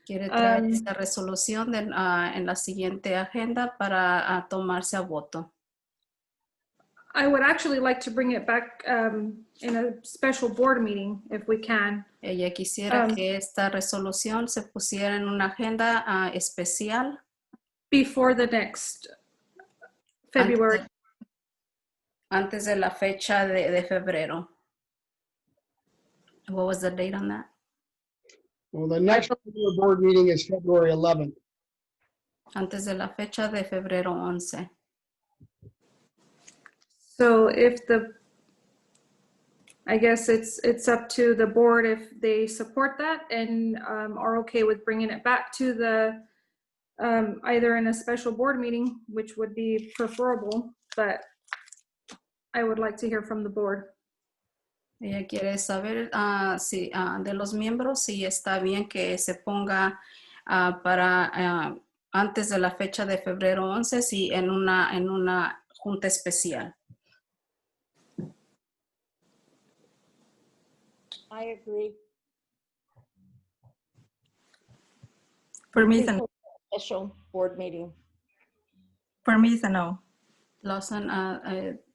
Quiere traer esta resolución en la siguiente agenda para tomarse a voto. I would actually like to bring it back in a special board meeting if we can. Ella quisiera que esta resolución se pusiera en una agenda especial. Before the next February. Antes de la fecha de febrero. What was the date on that? Well, the next board meeting is February 11th. Antes de la fecha de febrero 11. So if I guess it's up to the board if they support that and are okay with bringing it back to the either in a special board meeting, which would be preferable, but I would like to hear from the board. Ella quiere saber si de los miembros si está bien que se ponga para antes de la fecha de febrero 11, si en una junta especial. I agree. For me, it's a no. Special board meeting. For me, it's a no. Lawson,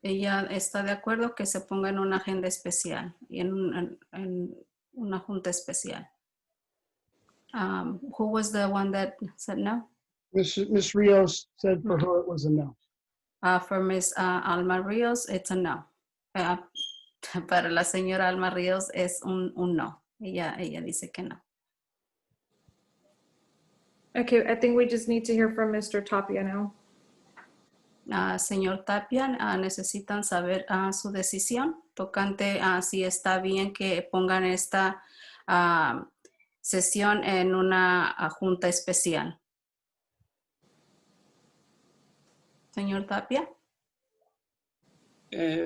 ella está de acuerdo que se ponga en una agenda especial y en una junta especial. Who was the one that said no? Ms. Rios said for her it was a no. For Ms. Alma Rios, it's a no. Para la señora Alma Rios es un no. Ella dice que no. Okay, I think we just need to hear from Mr. Tapia now. Señor Tapia, necesitan saber su decisión tocante a si está bien que pongan esta sesión en una junta especial. Señor Tapia.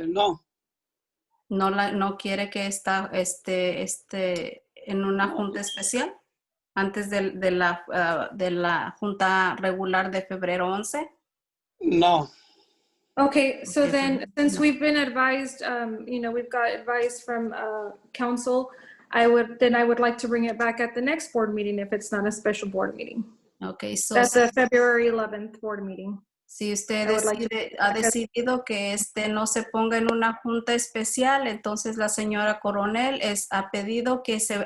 No. No quiere que esté en una junta especial antes de la junta regular de febrero 11. No. Okay, so then since we've been advised, we've got advice from council, I would like to bring it back at the next board meeting if it's not a special board meeting. Okay, so that's the February 11th board meeting. Si usted ha decidido que no se ponga en una junta especial, entonces la señora Coronel ha pedido que se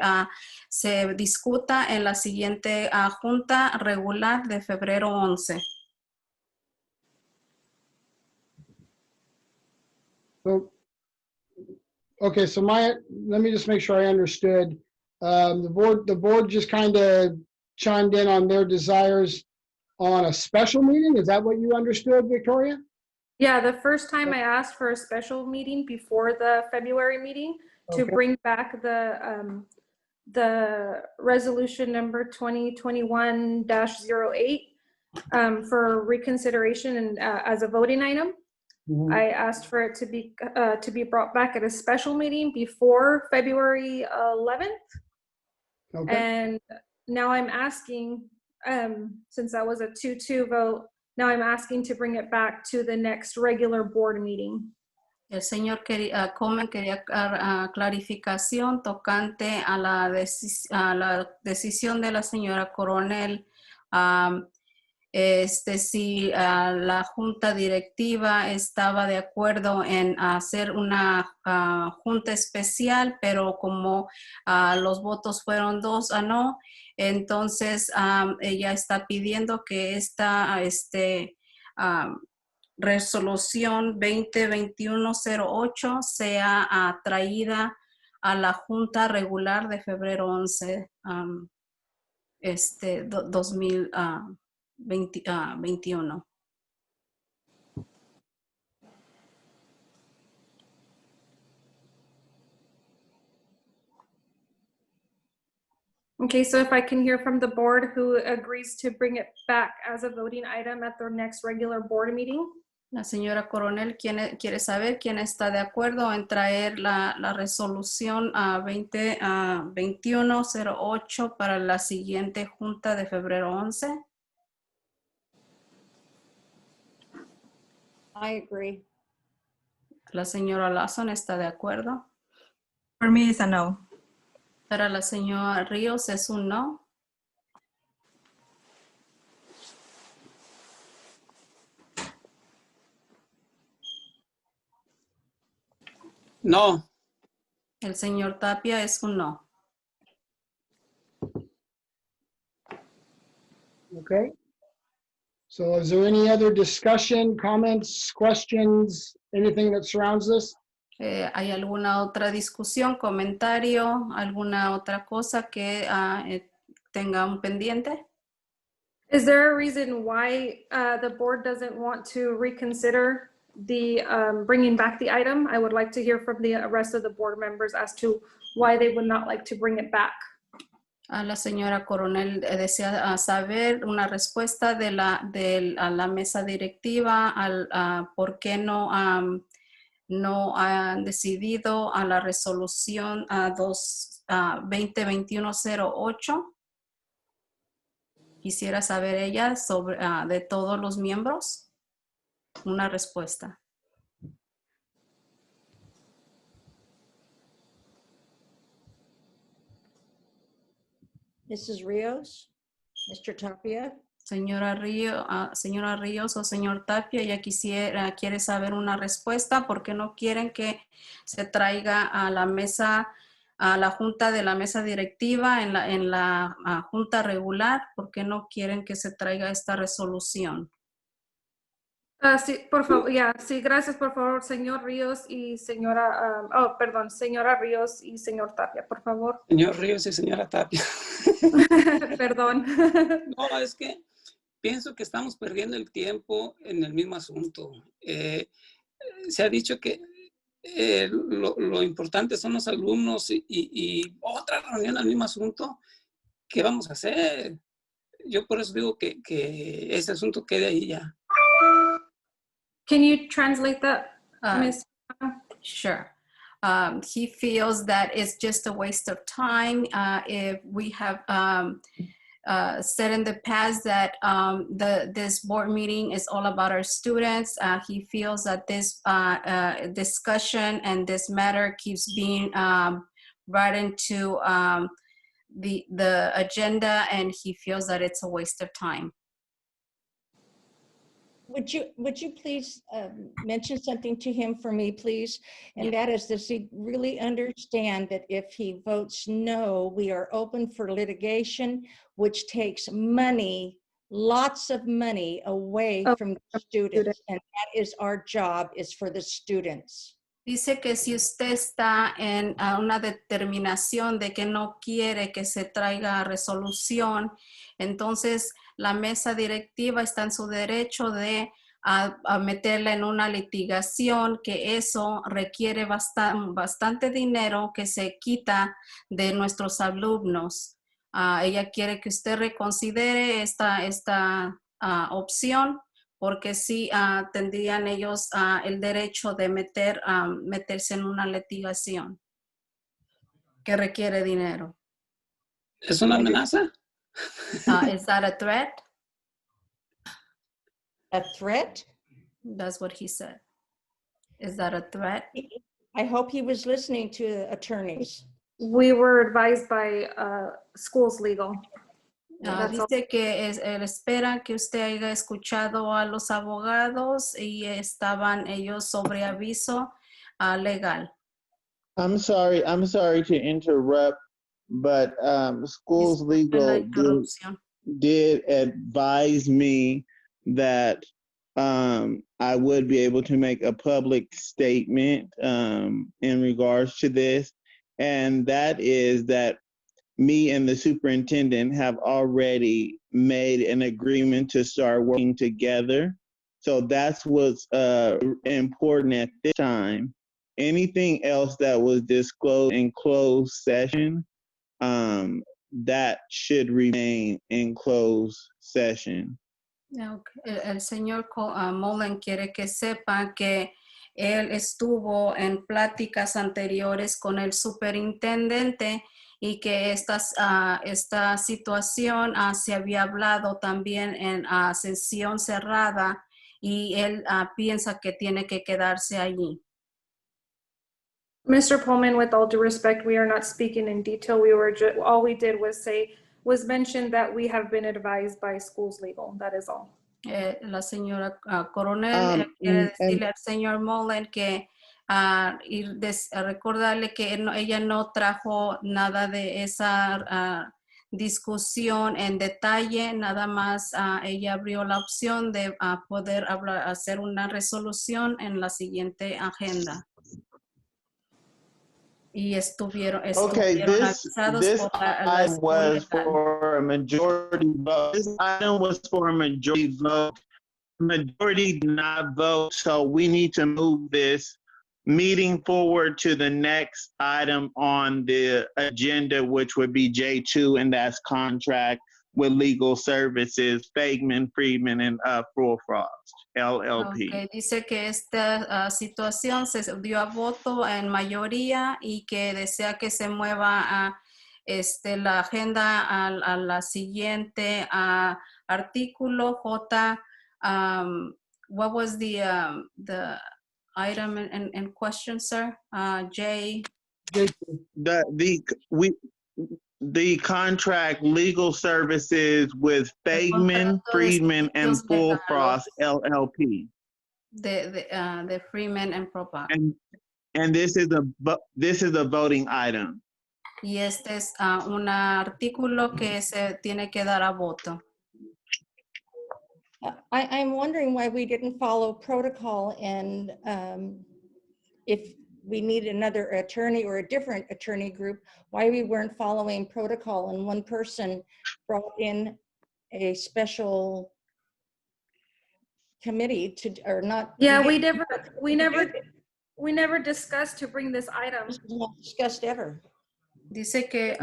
discuta en la siguiente junta regular de febrero 11. So, okay, so let me just make sure I understood. The board just kind of chimed in on their desires on a special meeting. Is that what you understood, Victoria? Yeah, the first time I asked for a special meeting before the February meeting to bring back the resolution number 2021-08 for reconsideration and as a voting item. Mm-hmm. I asked for it to be brought back at a special meeting before February 11th. Okay. And now I'm asking, since that was a 2-2 vote, now I'm asking to bring it back to the next regular board meeting. El señor Coleman quería clarificación tocante a la decisión de la señora Coronel si la junta directiva estaba de acuerdo en hacer una junta especial, pero como los votos fueron 2 a no, entonces ella está pidiendo que esta resolución 2021-08 sea traída a la junta regular de febrero 11, 2021. Okay, so if I can hear from the board who agrees to bring it back as a voting item at their next regular board meeting. La señora Coronel quiere saber quién está de acuerdo en traer la resolución 2021-08 para la siguiente junta de febrero 11. I agree. La señora Lawson está de acuerdo. For me, it's a no. Para la señora Ríos es un no. No. El señor Tapia es un no. Okay. So is there any other discussion, comments, questions, anything that surrounds this? ¿Hay alguna otra discusión, comentario, alguna otra cosa que tenga un pendiente? Is there a reason why the board doesn't want to reconsider the bringing back the item? I would like to hear from the rest of the board members as to why they would not like to bring it back. La señora Coronel desea saber una respuesta de la mesa directiva al por qué no han decidido a la resolución 2021-08. Quisiera saber ella sobre de todos los miembros una respuesta. Mrs. Rios, Mr. Tapia. Señora Ríos o señor Tapia, ella quiere saber una respuesta porque no quieren que se traiga a la mesa, a la junta de la mesa directiva en la junta regular, porque no quieren que se traiga esta resolución. Sí, por favor, sí, gracias, por favor, señor Ríos y señora, señora Ríos y señor Tapia, por favor. Señor Ríos y señora Tapia. Perdón. No, es que pienso que estamos perdiendo el tiempo en el mismo asunto. Se ha dicho que lo importante son los alumnos y otra reunión al mismo asunto. ¿Qué vamos a hacer? Yo por eso digo que ese asunto quede ahí ya. Can you translate that, Ms.? Sure. He feels that it's just a waste of time. If we have said in the past that this board meeting is all about our students, he feels that this discussion and this matter keeps being brought into the agenda, and he feels that it's a waste of time. Would you please mention something to him for me, please? And that is, does he really understand that if he votes no, we are open for litigation, which takes money, lots of money away from the students, and that is our job, is for the students. Dice que si usted está en una determinación de que no quiere que se traiga resolución, entonces la mesa directiva está en su derecho de meterla en una litigación, que eso requiere bastante dinero que se quita de nuestros alumnos. Ella quiere que usted reconsidere esta opción, porque sí tendrían ellos el derecho de meterse en una litigación que requiere dinero. ¿Es una amenaza? Is that a threat? A threat? That's what he said. Is that a threat? I hope he was listening to attorneys. We were advised by schools legal. That's all. Dice que él espera que usted haya escuchado a los abogados y estaban ellos sobre aviso legal. I'm sorry to interrupt, but schools Disculpe la legal interrupción. did advise me that I would be able to make a public statement in regards to this, and that is that me and the superintendent have already made an agreement to start working together. So that's what's important at this time. Anything else that was disclosed in closed session, that should remain in closed session. Okay. El señor Mullen quiere que sepa que él estuvo en pláticas anteriores con el superintendente y que esta situación se había hablado también en sesión cerrada y él piensa que tiene que quedarse allí. Mr. Pullman, with all due respect, we are not speaking in detail. All we did was mention that we have been advised by schools legal. That is all. La señora Coronel quiere decirle al señor Mullen que recordarle que ella no trajo nada de esa discusión en detalle, nada más ella abrió la opción de poder hacer una resolución en la siguiente agenda. Y estuvieron avisados this por la item was legal. for a majority vote. This item was for a majority vote. Majority did not vote, so we need to move this meeting forward to the next item on the agenda, which would be J2, and that's contract with legal services, Fagman, Friedman, and Fairfax, LLP. Okay. Dice que esta situación se dio a voto en mayoría y que desea que se mueva la agenda a la siguiente artículo J. What was the item in question, sir? J. The contract legal services with Fagman, Friedman, and Fairfax, LLP. The Freeman and Propa. And this is a voting item. Y este es un artículo que se tiene que dar a voto. I'm wondering why we didn't follow protocol, and if we need another attorney or a different attorney group, why we weren't following protocol and one person brought in a special committee to, or not. Yeah, we never discussed to bring this item. Not discussed ever. Dice que,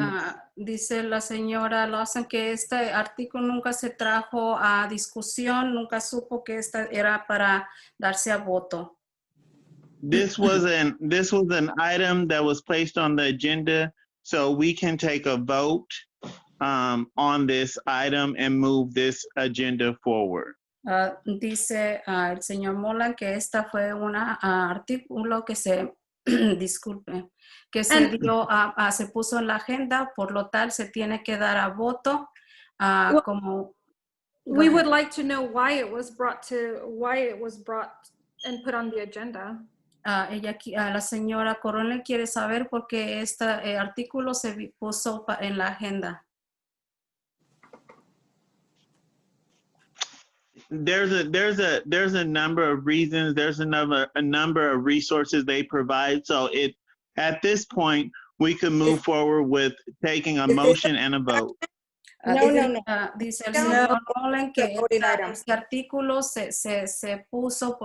dice la señora Lawson que este artículo nunca se trajo a discusión, nunca supo que esta era para darse a voto. This was an item that was placed on the agenda, so we can take a vote on this item and move this agenda forward. Dice el señor Molan que esta fue un artículo que se disculpe, que se dio se puso en la agenda, por lo tal se tiene que dar a voto como. We would like to know why it was brought and put on the agenda. La señora Coronel quiere saber por qué este artículo se puso en la agenda. There's a number of reasons. There's a number of resources they provide. So at this point we can move forward with taking a motion and a vote. Dice el señor Nolan que este artículo se puso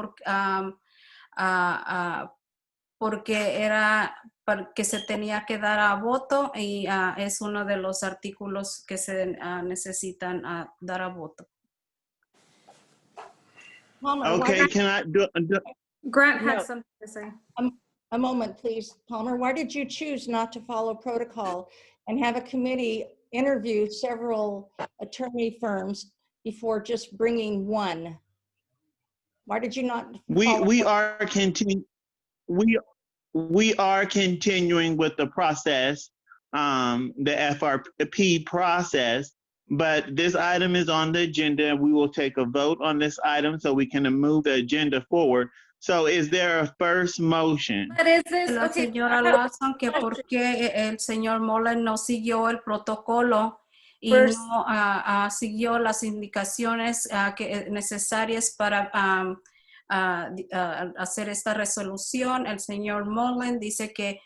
porque era que se tenía que dar a voto y es uno de los artículos que se necesitan dar a voto. Palmer, okay, can I do? Grant had something to say. A moment, please. Palmer, why did you choose not to follow protocol and have a committee interview several attorney firms before just bringing one? Why did you not? We are continuing with the process, the FRP process, but this item is on the agenda. We will take a vote on this item so we can move the agenda forward. So is there a first motion? But is this, La okay, señora Lawson que por qué el señor Mullen no siguió el protocolo y First- no siguió las indicaciones necesarias para hacer esta resolución. El señor Mullen dice que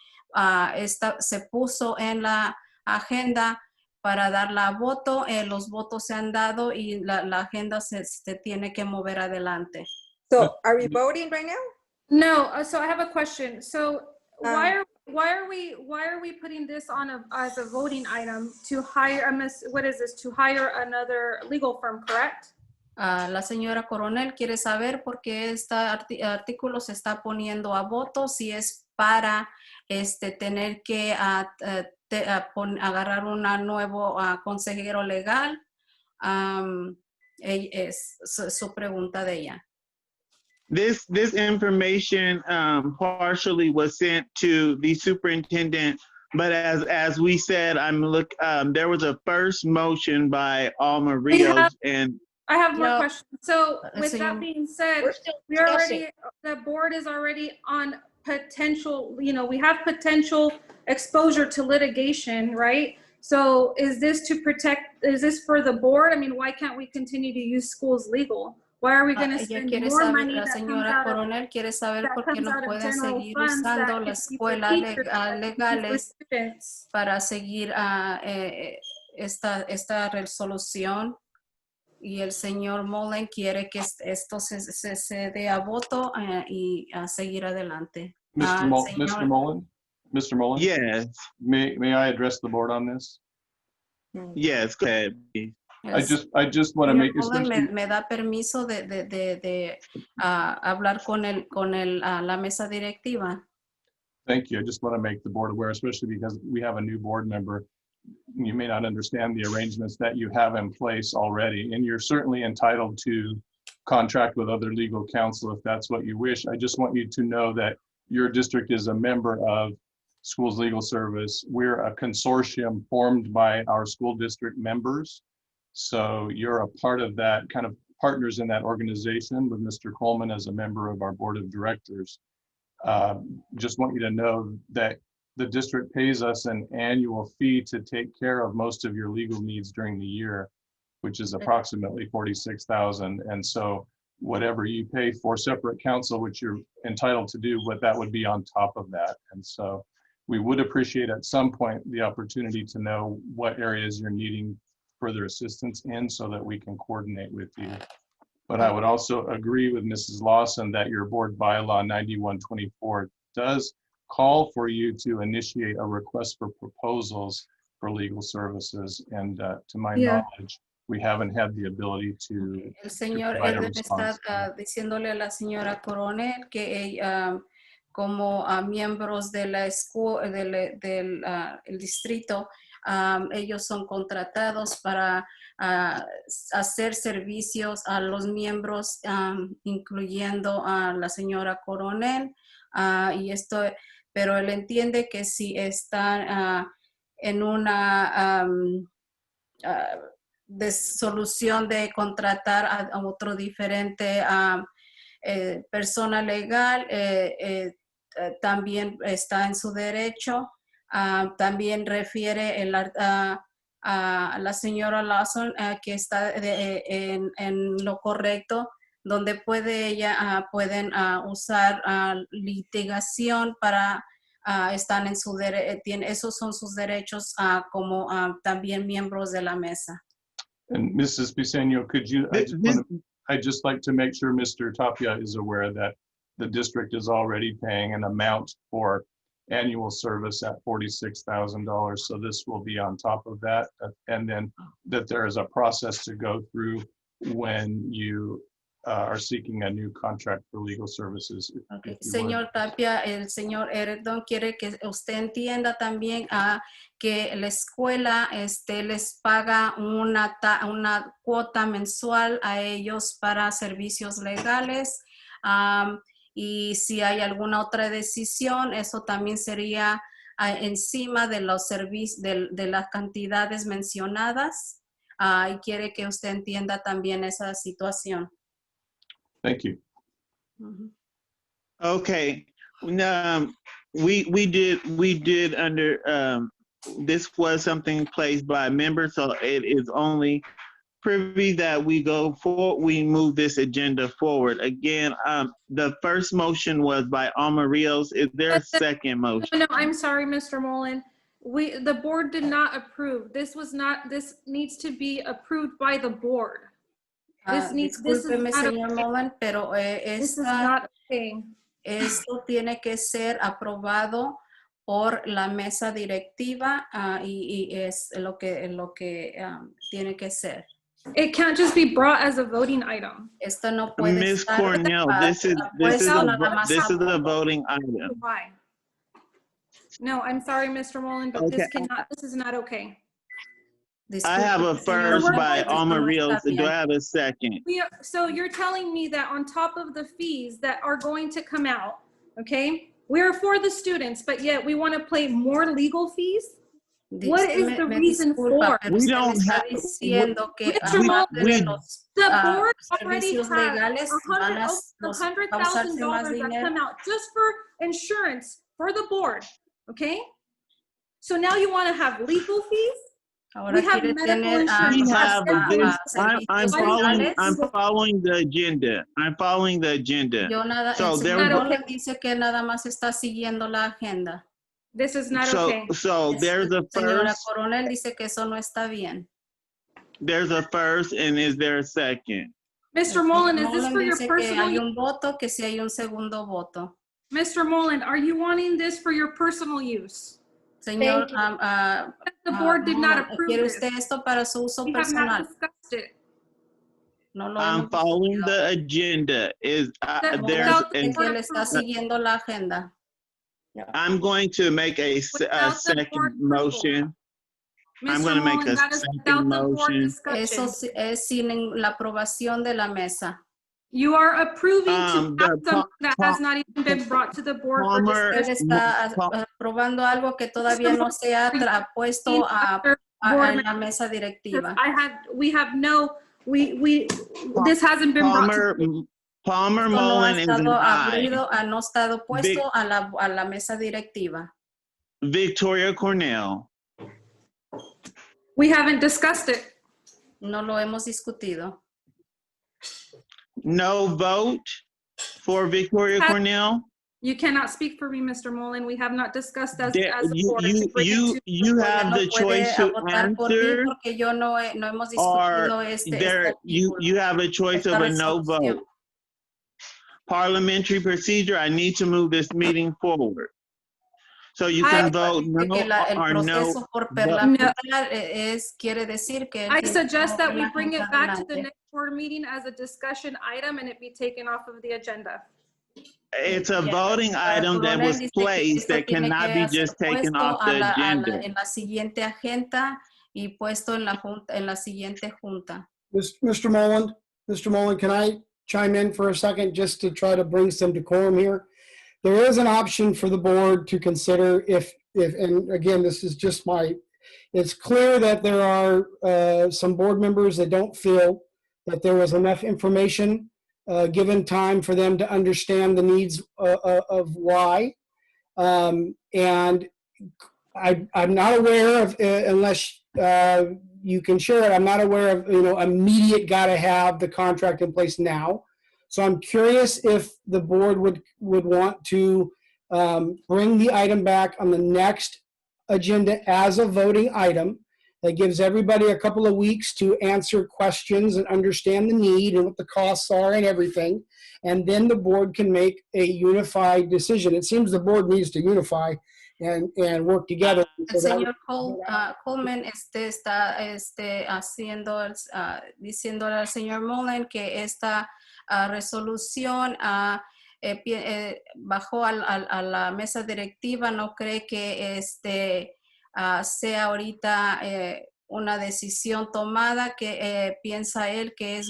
se puso en la agenda para dar la voto, los votos se han dado y la agenda se tiene que mover adelante. So are we voting right now? No, so I have a question. So why are we putting this on as a voting item to hire what is this, to hire another legal firm, correct? La señora Coronel quiere saber por qué este artículo se está poniendo a voto, si es para tener que agarrar un nuevo consejero legal. Es su pregunta de ella. This information partially was sent to the superintendent, but as we said, there was a first motion by Alma Rios, and I have more questions. So with that señor, being said, the board is already on potential, we have potential exposure to litigation, right? So is this for the board? I mean, why can't we continue to use schools legal? Why are we going to spend more money la señora Coronel quiere saber por qué no puede seguir usando la escuela legales para seguir esta resolución, y el señor Mullen quiere que esto se dé a voto y a seguir adelante. Mr. Mullen? Mr. Mullen? Yes. May I address the board on this? Yes, go ahead. I just want to make me da permiso de hablar con la mesa directiva. Thank you. I just want to make the board aware, especially because we have a new board member. You may not understand the arrangements that you have in place already, and you're certainly entitled to contract with other legal counsel if that's what you wish. I just want you to know that your district is a member of Schools Legal Service. We're a consortium formed by our school district members. So you're a part of that, kind of partners in that organization with Mr. Coleman as a member of our board of directors. Just want you to know that the district pays us an annual fee to take care of most of your legal needs during the year, which is approximately $46,000. And so whatever you pay for separate counsel, which you're entitled to do, what that would be on top of that. And so we would appreciate at some point the opportunity to know what areas you're needing further assistance in so that we can coordinate with you. But I would also agree with Mrs. Lawson that your board bylaw 9124 does call for you to initiate a request for proposals for legal services. And to my knowledge, we haven't had the ability to. El señor Eden está diciéndole a la señora Coronel que como miembros de la escuela, del distrito, ellos son contratados para hacer servicios a los miembros, incluyendo a la señora Coronel, pero él entiende que si están en una solución de contratar a otro diferente persona legal, también está en su derecho. También refiere a la señora Lawson que está en lo correcto, donde pueden usar litigación para están en su esos son sus derechos como también miembros de la mesa. And Mrs. Piseño, could you, I'd just like to make sure Mr. Tapia is aware that the district is already paying an amount for annual service at $46,000. So this will be on top of that. And then that there is a process to go through when you are seeking a new contract for legal services. Okay. Señor Tapia, el señor Eredon quiere que usted entienda también que la escuela les paga una cuota mensual a ellos para servicios legales. Y si hay alguna otra decisión, eso también sería encima de los servicios, de las cantidades mencionadas. y quiere que usted entienda también esa situación. Thank you. Okay. We did under this was something placed by members, so it is only privy that we move this agenda forward. Again, the first motion was by Alma Rios. Is there a second motion? No, I'm sorry, Mr. Mullen. The board did not approve. This needs to be approved by the board. Discúlpeme, señor Mullen, pero This is not okay. esto tiene que ser aprobado por la mesa directiva y es lo que tiene que ser. It can't just be brought as a voting item. Esto no puede Ms. estar Cornell, this is a voting item. Why? No, I'm sorry, Mr. Mullen, but Okay. this is not okay. I have a first by Alma Rios. Do I have a second? So you're telling me that on top of the fees that are going to come out, okay, we're for the students, but yet we want to pay more legal fees? What is the reason for? We don't have. Mr. Mullen, the board already has $100,000 that come out just for insurance for the board, okay? So now you want to have legal fees? We have medical insurance. I'm following the agenda. I'm following the agenda. So there dice que nada más está siguiendo la agenda. This is not okay. So there's a Señora first. Coronel dice que eso no está bien. There's a first, and is there a second? Mr. Mullen, is this for your Dice que personal hay use? un voto, que si hay un segundo voto. Mr. Mullen, are you wanting this for your personal use? Señor, The board did not approve ¿quiere this. usted esto para su uso We have personal? not discussed it. No lo I'm hemos following the agenda. Is there's que él está siguiendo la agenda. I'm going to make a second motion. I'm going to make a second motion. Eso es sin la aprobación de la mesa. You are approving to the have something that has not even been brought to the board for Palmer- Él discussion. está aprobando algo que todavía no se ha puesto en la mesa directiva. This hasn't been brought to Palmer Esto no ha Mullen is an estado aye. no ha estado puesto a la mesa directiva. Victoria Cornell. We haven't discussed it. No lo hemos discutido. No vote for Victoria Cornell. You cannot speak for me, Mr. Mullen. We have not discussed as a board. You have the choice to answer, Porque yo no hemos or discutido you have a choice of a no vote. Parliamentary procedure, I need to move this meeting forward. So you can vote no or no. Quiere decir que I suggest that we bring it back to the next board meeting as a discussion item and it be taken off of the agenda. It's a voting item that was placed that cannot be just taken off the agenda. En la siguiente agenda y puesto en la siguiente junta. Mr. Mullen, can I chime in for a second just to try to bring some decorum here? There is an option for the board to consider if and again, this is just it's clear that there are some board members that don't feel that there was enough information given time for them to understand the needs of why. And I'm not aware of, unless you can share it, I'm not aware of, immediate gotta have the contract in place now. So I'm curious if the board would want to bring the item back on the next agenda as a voting item. That gives everybody a couple of weeks to answer questions and understand the need and what the costs are and everything. And then the board can make a unified decision. It seems the board needs to unify and work together. El señor Coleman está diciéndole al señor Mullen que esta resolución bajó a la mesa directiva. No cree que sea ahorita una decisión tomada, que piensa él que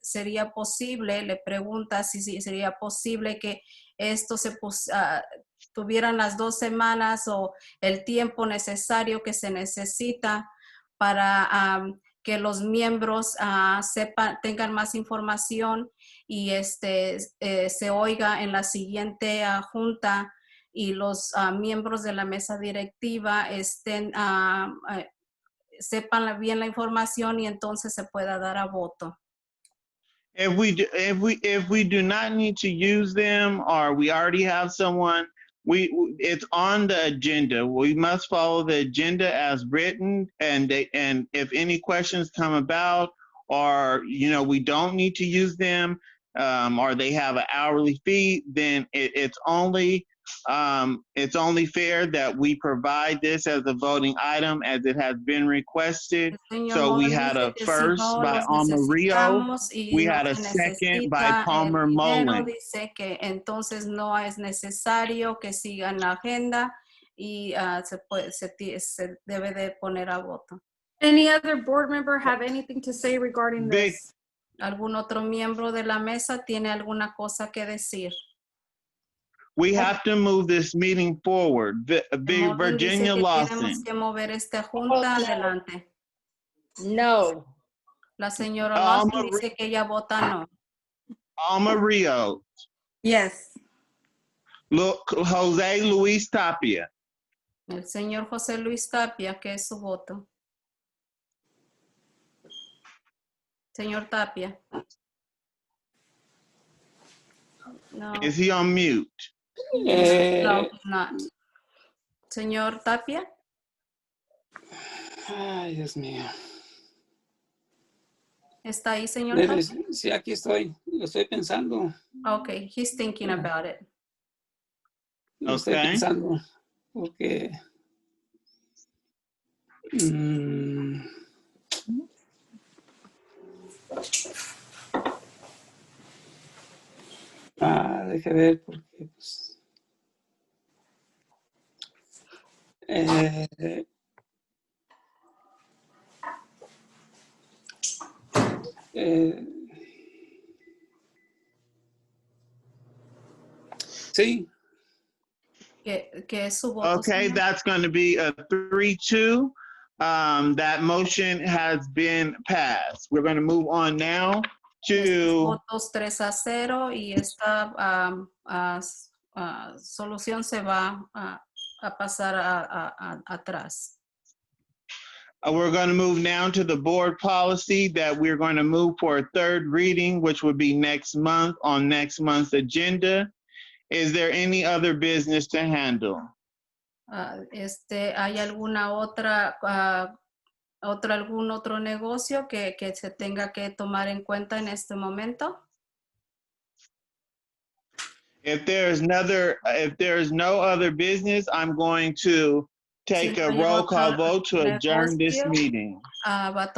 sería posible, le pregunta si sería posible que esto tuvieran las 2 semanas o el tiempo necesario que se necesita para que los miembros tengan más información y se oiga en la siguiente junta y los miembros de la mesa directiva sepan bien la información y entonces se pueda dar a voto. If we do not need to use them, or we already have someone, it's on the agenda. We must follow the agenda as written, and if any questions come about, or we don't need to use them, or they have an hourly fee, then it's only fair that we provide this as a voting item as it has been requested. So we had a first by Amarillo. We had a second by Palmer Mullen. Dice que entonces no es necesario que sigan la agenda y se debe de poner a voto. Any other board member have anything to say regarding this? ¿Algún otro miembro de la mesa tiene alguna cosa que decir? We have to move this meeting forward. Virginia Lawson. Tenemos que mover esta junta adelante. No. La señora Lawson dice que ella vota no. Alma Rio. Yes. Jose Luis Tapia. El señor José Luis Tapia, ¿qué es su voto? Señor Tapia. No. Is he on mute? No, he's not. Señor Tapia. Ay, Dios mío. ¿Está ahí, señor Tapia? Sí, aquí estoy. Lo estoy pensando. Okay, he's thinking about it. Lo estoy pensando. Porque... deje ver porque pues, sí. ¿Qué es su voto? Okay, señor? that's going to be a 3-2. That motion has been passed. We're going to move on now to... Votos 3-0 y esta solución se va a pasar atrás. We're going to move now to the board policy that we're going to move for a third reading, which would be next month on next month's agenda. Is there any other business to handle? ¿Hay alguna algún otro negocio que se tenga que tomar en cuenta en este momento? If there's no other business, I'm going to take a roll call vote to adjourn this meeting. Va a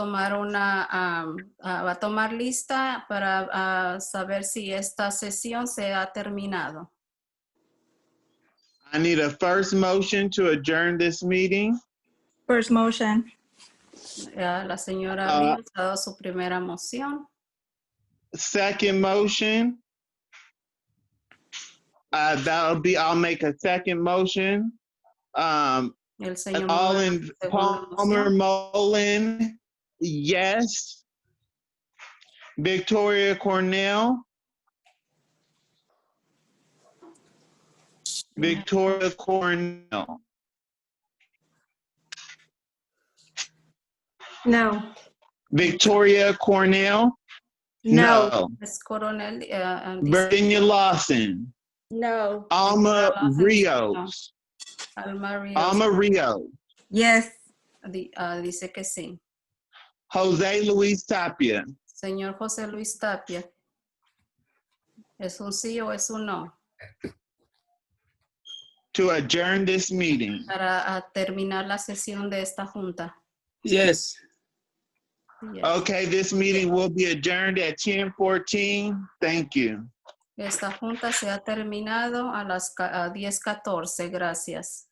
tomar lista para saber si esta sesión se ha terminado. I need a first motion to adjourn this meeting. First motion. La señora Ríos ha dado su primera moción. Second motion. I'll make a second motion. El señor All in Palmer Mullen, yes. Victoria Cornell. Victoria Cornell. No. Victoria Cornell. No. Ms. Coronel. Virginia Lawson. No. Alma Rios. Alma Rios. Yes. Dice que sí. Jose Luis Tapia. Señor José Luis Tapia. ¿Es un sí o es un no? To adjourn this meeting. Para terminar la sesión de esta junta. Yes. Yes. Okay, this meeting will be adjourned at 10:14. Thank you. Esta junta se ha terminado a las 10:14. Gracias.